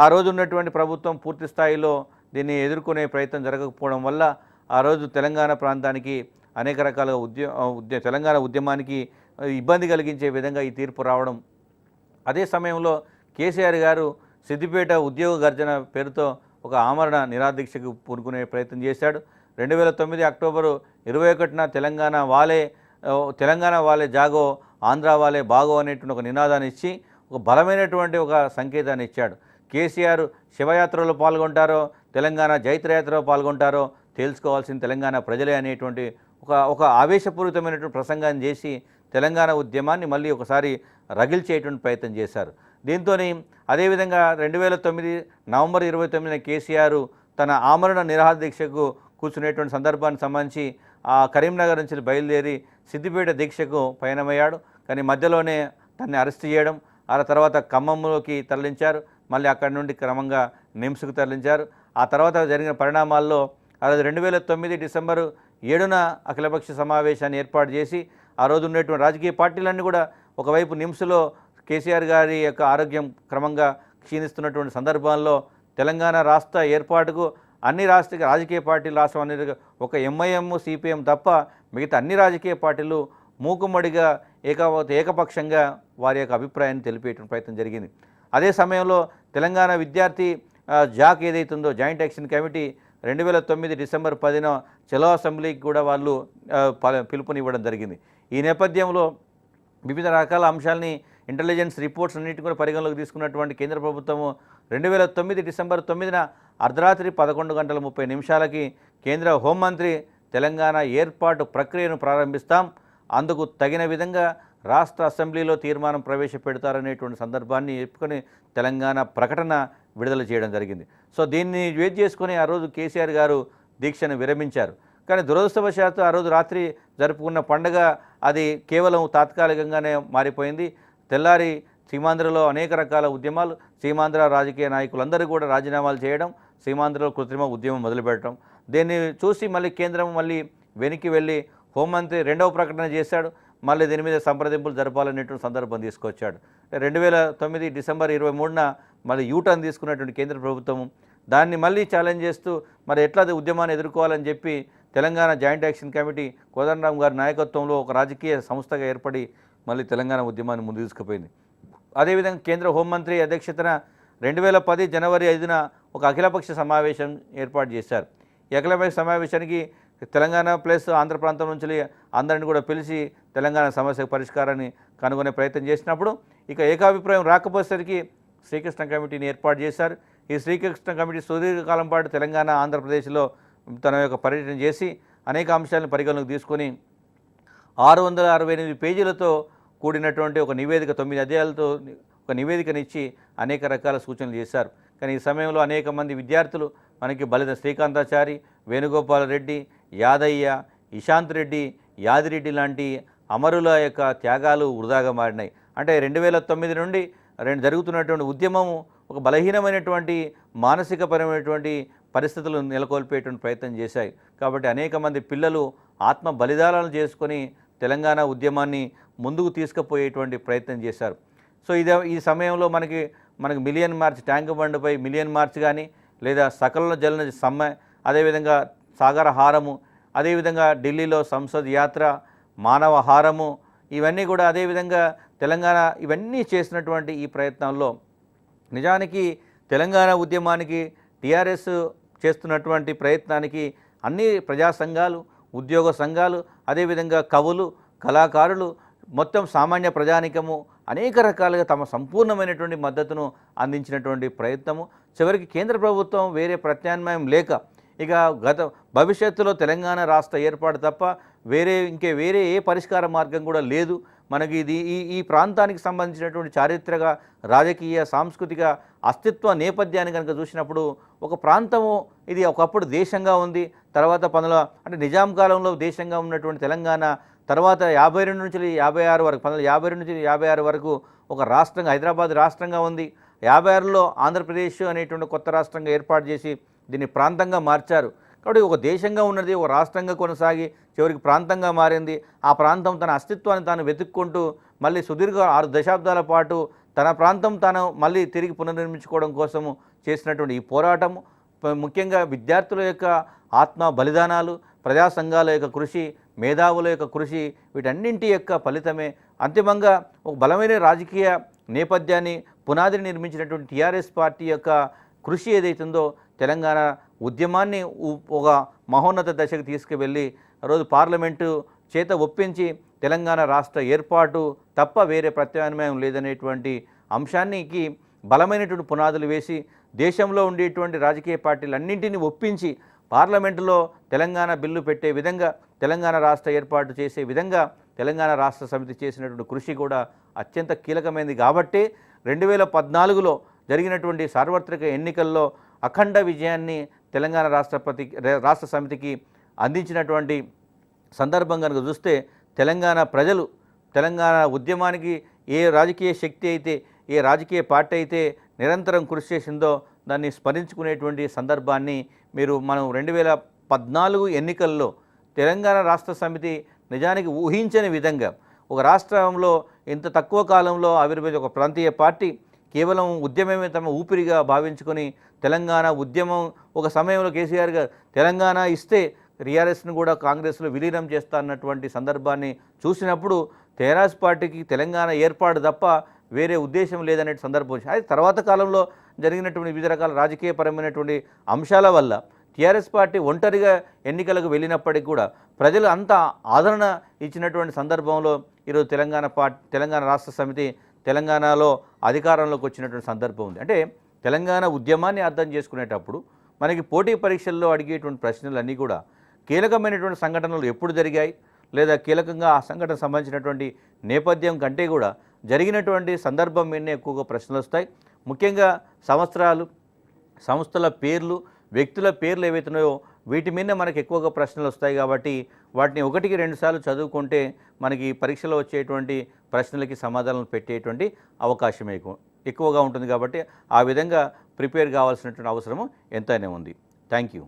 ఆ రోజు ఉన్నటువంటి ప్రభుత్వం పూర్తి స్థాయిలో దీన్ని ఎదుర్కొనే ప్రయత్నం జరగకపోవడం వల్ల ఆ రోజు తెలంగాణ ప్రాంతానికి అనేక రకాల తెలంగాణ ఉద్యమానికి ఇబ్బంది కలిగించే విధంగా ఈ తీర్పు రావడం. అదే సమయంలో కేసీఆర్ గారు సిద్దిపేట ఉద్యోగ గర్జన పేరుతో ఒక ఆమరణ నిరాదీక్షకు పూనుకునే ప్రయత్నం చేశాడు. 2009 అక్టోబరు 21న తెలంగాణ వాలే జాగో ఆంధ్ర వాలే బాగో అనేటువంటి ఒక నినాదాన్ని ఇచ్చి ఒక బలమైనటువంటి ఒక సంకేతాన్ని ఇచ్చాడు. కేసీఆర్ శివయాత్రలో పాల్గొంటారో తెలంగాణ జైత్రయాత్రలో పాల్గొంటారో తేల్చుకోవాల్సిన తెలంగాణ ప్రజలే అనేటువంటి ఒక ఆవేశపూరితమైనటువంటి ప్రసంగాన్ని చేసి తెలంగాణ ఉద్యమాన్ని మళ్ళీ ఒకసారి రగిల్చేటువంటి ప్రయత్నం చేశారు. దీంతో అదేవిధంగా 2009 నవంబర్ 29న కేసీఆర్ తన ఆమరణ నిరాహారదీక్షకు కూర్చునేటువంటి సందర్భానికి సంబంధించి కరీంనగర్ నుంచి బయలుదేరి సిద్దిపేట దీక్షకు పయనమయ్యాడు. కానీ మధ్యలోనే తనని అరెస్ట్ చేయడం, ఆ తర్వాత ఖమ్మంలోకి తరలించారు, మళ్ళీ అక్కడి నుండి క్రమంగా నిమ్స్కు తరలించారు. ఆ తర్వాత జరిగిన పరిణామాల్లో 2009 డిసెంబరు 7న అఖిలపక్ష సమావేశాన్ని ఏర్పాటు చేసి ఆ రోజు ఉన్నటువంటి రాజకీయ పార్టీలన్నీ కూడా ఒకవైపు నిమ్స్లో కేసీఆర్ గారి యొక్క ఆరోగ్యం క్రమంగా క్షీణిస్తున్నటువంటి సందర్భాల్లో తెలంగాణ రాష్ట్ర ఏర్పాటుకు అన్ని రాజకీయ పార్టీలు రాష్ట్రం అనేది ఒక ఎంఐఎం సిపిఎం తప్ప మిగతా అన్ని రాజకీయ పార్టీలు మూకుమ్మడిగా ఏకపక్షంగా వారి యొక్క అభిప్రాయాన్ని తెలిపేటువంటి ప్రయత్నం జరిగింది. అదే సమయంలో తెలంగాణ విద్యార్థి జాక్ ఏదైతుందో జాయింట్ యాక్షన్ కమిటీ 2009 డిసెంబర్ 10న చలో అసెంబ్లీకి కూడా వాళ్ళు పిలుపునివ్వడం జరిగింది. ఈ నేపథ్యంలో వివిధ రకాల అంశాలని ఇంటెలిజెన్స్ రిపోర్ట్స్ అన్నింటినీ కూడా పరిగణలోకి తీసుకున్నటువంటి కేంద్ర ప్రభుత్వము 2009 డిసెంబర్ 9న అర్ధరాత్రి 11:30 కేంద్ర హోంమంత్రి తెలంగాణ ఏర్పాటు ప్రక్రియను ప్రారంభిస్తాం, అందుకు తగిన విధంగా రాష్ట్ర అసెంబ్లీలో తీర్మానం ప్రవేశపెడతారనేటువంటి సందర్భాన్ని చెప్పుకొని తెలంగాణ ప్రకటన విడుదల చేయడం జరిగింది. సో దీన్ని వెయిట్ చేసుకొని ఆ రోజు కేసీఆర్ గారు దీక్షను విరమించారు. కానీ దురదృష్టవశాత్తు ఆ రోజు రాత్రి జరుపుకున్న పండుగ అది కేవలం తాత్కాలికంగానే మారిపోయింది. తెల్లారి సీమాంధ్రలో అనేక రకాల ఉద్యమాలు, సీమాంధ్ర రాజకీయ నాయకులందరూ కూడా రాజీనామాలు చేయడం, సీమాంధ్రలో కృత్రిమ ఉద్యమం మొదలుపెట్టడం, దీన్ని చూసి మళ్ళీ కేంద్రం వెనక్కి వెళ్ళి హోంమంత్రి రెండవ ప్రకటన చేశాడు, మళ్ళీ దీని మీద సంప్రదింపులు జరపాలనేటువంటి సందర్భం తీసుకొచ్చాడు. 2009 డిసెంబర్ 23న మళ్ళీ యూటర్న్ తీసుకున్నటువంటి కేంద్ర ప్రభుత్వం దాన్ని మళ్ళీ ఛాలెంజ్ చేస్తూ మరి ఎట్లా ఉద్యమాన్ని ఎదుర్కోవాలని చెప్పి Telangana joint action committee Kodandaram గారి నాయకత్వంలో ఒక రాజకీయ సంస్థగా ఏర్పడి మళ్ళీ తెలంగాణ ఉద్యమాన్ని ముందు తీసుకుపోయింది. అదేవిధంగా కేంద్ర హోంమంత్రి అధ్యక్షతన 2010 జనవరి 5న ఒక అఖిలపక్ష సమావేశం ఏర్పాటు చేశారు. ఈ అఖిలపక్ష సమావేశానికి తెలంగాణ ప్లస్ ఆంధ్ర ప్రాంతం నుంచి అందరిని కూడా పిలిచి తెలంగాణ సమస్య పరిష్కారాన్ని కనుగొనే ప్రయత్నం చేసినప్పుడు ఇక ఏకాభిప్రాయం రాకపోయేసరికి శ్రీకృష్ణ కమిటీని ఏర్పాటు చేశారు. ఈ శ్రీకృష్ణ కమిటీ సుదీర్ఘకాలం పాటు తెలంగాణ ఆంధ్రప్రదేశ్లో తన యొక్క పర్యటన చేసి అనేక అంశాలను పరిగణలోకి తీసుకొని 668 పేజీలతో కూడినటువంటి ఒక నివేదిక 9 అధ్యాయాలతో ఒక నివేదికనిచ్చి అనేక రకాల సూచనలు చేశారు. కానీ ఈ సమయంలో అనేక మంది విద్యార్థులు మనకి బలిద శ్రీకాంతాచారి, వేణుగోపాల్ రెడ్డి, యాదయ్య, ఇశాంత్ రెడ్డి, యాదిరెడ్డి లాంటి అమరుల యొక్క త్యాగాలు వృధాగా మారినాయి. అంటే 2009 నుండి జరుగుతున్నటువంటి ఉద్యమము ఒక బలహీనమైనటువంటి మానసికపరమైనటువంటి పరిస్థితులు నెలకొల్పేటువంటి ప్రయత్నం చేశాయి. కాబట్టి అనేక మంది పిల్లలు ఆత్మ బలిదానాలు చేసుకొని తెలంగాణ ఉద్యమాన్ని ముందుకు తీసుకుపోయేటువంటి ప్రయత్నం చేశారు. సో ఈ సమయంలో మనకి మిలియన్ మార్చ్ ట్యాంక్ బండ్పై మిలియన్ మార్చ్ కానీ లేదా సకల జలన సమ్మె, అదేవిధంగా సాగర హారము, అదేవిధంగా ఢిల్లీలో సంసద్ యాత్ర, మానవ హారము, ఇవన్నీ కూడా అదేవిధంగా తెలంగాణ ఇవన్నీ చేసినటువంటి ఈ ప్రయత్నంలో నిజానికి తెలంగాణ ఉద్యమానికి టీఆర్ఎస్ చేస్తున్నటువంటి ప్రయత్నానికి అన్ని ప్రజా సంఘాలు, ఉద్యోగ సంఘాలు, అదేవిధంగా కవులు, కళాకారులు, మొత్తం సామాన్య ప్రజానికము అనేక రకాలుగా తమ సంపూర్ణమైనటువంటి మద్దతును అందించినటువంటి ప్రయత్నము. చివరికి కేంద్ర ప్రభుత్వం వేరే ప్రత్యామ్నాయం లేక ఇక భవిష్యత్తులో తెలంగాణ రాష్ట్ర ఏర్పాటు తప్ప వేరే ఏ పరిష్కార మార్గం కూడా లేదు, మనకి ఇది ఈ ప్రాంతానికి సంబంధించినటువంటి చారిత్రక రాజకీయ సాంస్కృతిక అస్తిత్వ నేపథ్యాన్ని కనుక చూసినప్పుడు ఒక ప్రాంతము ఇది ఒకప్పుడు దేశంగా ఉంది. తర్వాత అంటే నిజాం కాలంలో దేశంగా ఉన్నటువంటి తెలంగాణ తర్వాత 52 నుంచి 56 వరకు 1952 నుంచి 56 వరకు ఒక రాష్ట్రంగా హైదరాబాద్ రాష్ట్రంగా ఉంది. 56లో ఆంధ్రప్రదేశ్ అనేటువంటి కొత్త రాష్ట్రంగా ఏర్పాటు చేసి దీన్ని ప్రాంతంగా మార్చారు. కాబట్టి ఒక దేశంగా ఉన్నది ఒక రాష్ట్రంగా కొనసాగి చివరికి ప్రాంతంగా మారింది. ఆ ప్రాంతం తన అస్తిత్వాన్ని తాను వెతుక్కుంటూ మళ్ళీ సుదీర్ఘ 6 దశాబ్దాల పాటు తన ప్రాంతం తాను మళ్ళీ తిరిగి పునర్నిర్మించుకోవడం కోసము చేసినటువంటి ఈ పోరాటము ముఖ్యంగా విద్యార్థుల యొక్క ఆత్మ బలిదానాలు, ప్రజా సంఘాల యొక్క కృషి, మేధావుల యొక్క కృషి, వీటన్నింటి యొక్క ఫలితమే అంతిమంగా ఒక బలమైన రాజకీయ నేపథ్యాన్ని పునాదిని నిర్మించినటువంటి టీఆర్ఎస్ పార్టీ యొక్క కృషి ఏదైతుందో తెలంగాణ ఉద్యమాన్ని ఒక మహోన్నత దశకు తీసుకువెళ్ళి రోజు పార్లమెంటు చేత ఒప్పించి తెలంగాణ రాష్ట్ర ఏర్పాటు తప్ప వేరే ప్రత్యామ్నాయం లేదనేటువంటి అంశానికి బలమైనటువంటి పునాదులు వేసి దేశంలో ఉండేటువంటి రాజకీయ పార్టీలన్నింటినీ ఒప్పించి పార్లమెంటులో తెలంగాణ బిల్లు పెట్టే విధంగా తెలంగాణ రాష్ట్ర ఏర్పాటు చేసే విధంగా తెలంగాణ రాష్ట్ర సమితి చేసినటువంటి కృషి కూడా అత్యంత కీలకమైనది. కాబట్టి 2014లో జరిగినటువంటి సార్వత్రిక ఎన్నికల్లో అఖండ విజయాన్ని తెలంగాణ రాష్ట్ర సమితికి అందించినటువంటి సందర్భం కనుక చూస్తే తెలంగాణ ప్రజలు తెలంగాణ ఉద్యమానికి ఏ రాజకీయ శక్తి అయితే ఏ రాజకీయ పార్టీ అయితే నిరంతరం కృషి చేసిందో దాన్ని స్మరించుకునేటువంటి సందర్భాన్ని మనం 2014 ఎన్నికల్లో తెలంగాణ రాష్ట్ర సమితి నిజానికి ఊహించని విధంగా ఒక రాష్ట్రంలో ఇంత తక్కువ కాలంలో ఆవిర్భవించే ఒక ప్రాంతీయ పార్టీ కేవలం ఉద్యమమే తమ ఊపిరిగా భావించుకొని తెలంగాణ ఉద్యమం ఒక సమయంలో కేసీఆర్ గారు తెలంగాణ ఇస్తే టీఆర్ఎస్ను కూడా కాంగ్రెస్లో విలీనం చేస్తా అన్నటువంటి సందర్భాన్ని చూసినప్పుడు టీఆర్ఎస్ పార్టీకి తెలంగాణ ఏర్పాటు తప్ప వేరే ఉద్దేశం లేదనే సందర్భం వచ్చింది. అయితే తర్వాత కాలంలో జరిగినటువంటి వివిధ రకాల రాజకీయపరమైనటువంటి అంశాల వల్ల టీఆర్ఎస్ పార్టీ ఒంటరిగా ఎన్నికలకు వెళ్ళినప్పటికీ కూడా ప్రజలు అంత ఆదరణ ఇచ్చినటువంటి సందర్భంలో ఈరోజు తెలంగాణ రాష్ట్ర సమితి తెలంగాణలో అధికారంలోకి వచ్చినటువంటి సందర్భం ఉంది. అంటే తెలంగాణ ఉద్యమాన్ని అర్థం చేసుకునేటప్పుడు మనకి పోటీ పరీక్షల్లో అడిగేటువంటి ప్రశ్నలన్నీ కూడా కీలకమైనటువంటి సంఘటనలు ఎప్పుడు జరిగాయి లేదా కీలకంగా ఆ సంఘటన సంబంధించినటువంటి నేపథ్యం కంటే కూడా జరిగినటువంటి సందర్భం మీదనే ఎక్కువగా ప్రశ్నలు వస్తాయి. ముఖ్యంగా సంవత్సరాలు, సంస్థల పేర్లు, వ్యక్తుల పేర్లు ఏవైతున్నాయో వీటి మీద మనకు ఎక్కువగా ప్రశ్నలు వస్తాయి. కాబట్టి వాటిని 1-2 సార్లు చదువుకుంటే మనకి పరీక్షలో వచ్చేటువంటి ప్రశ్నలకి సమాధానాలు పెట్టేటువంటి అవకాశం ఎక్కువగా ఉంటుంది. కాబట్టి ఆ విధంగా ప్రిపేర్ కావాల్సినటువంటి అవసరం ఎంతైనా ఉంది. Thank you.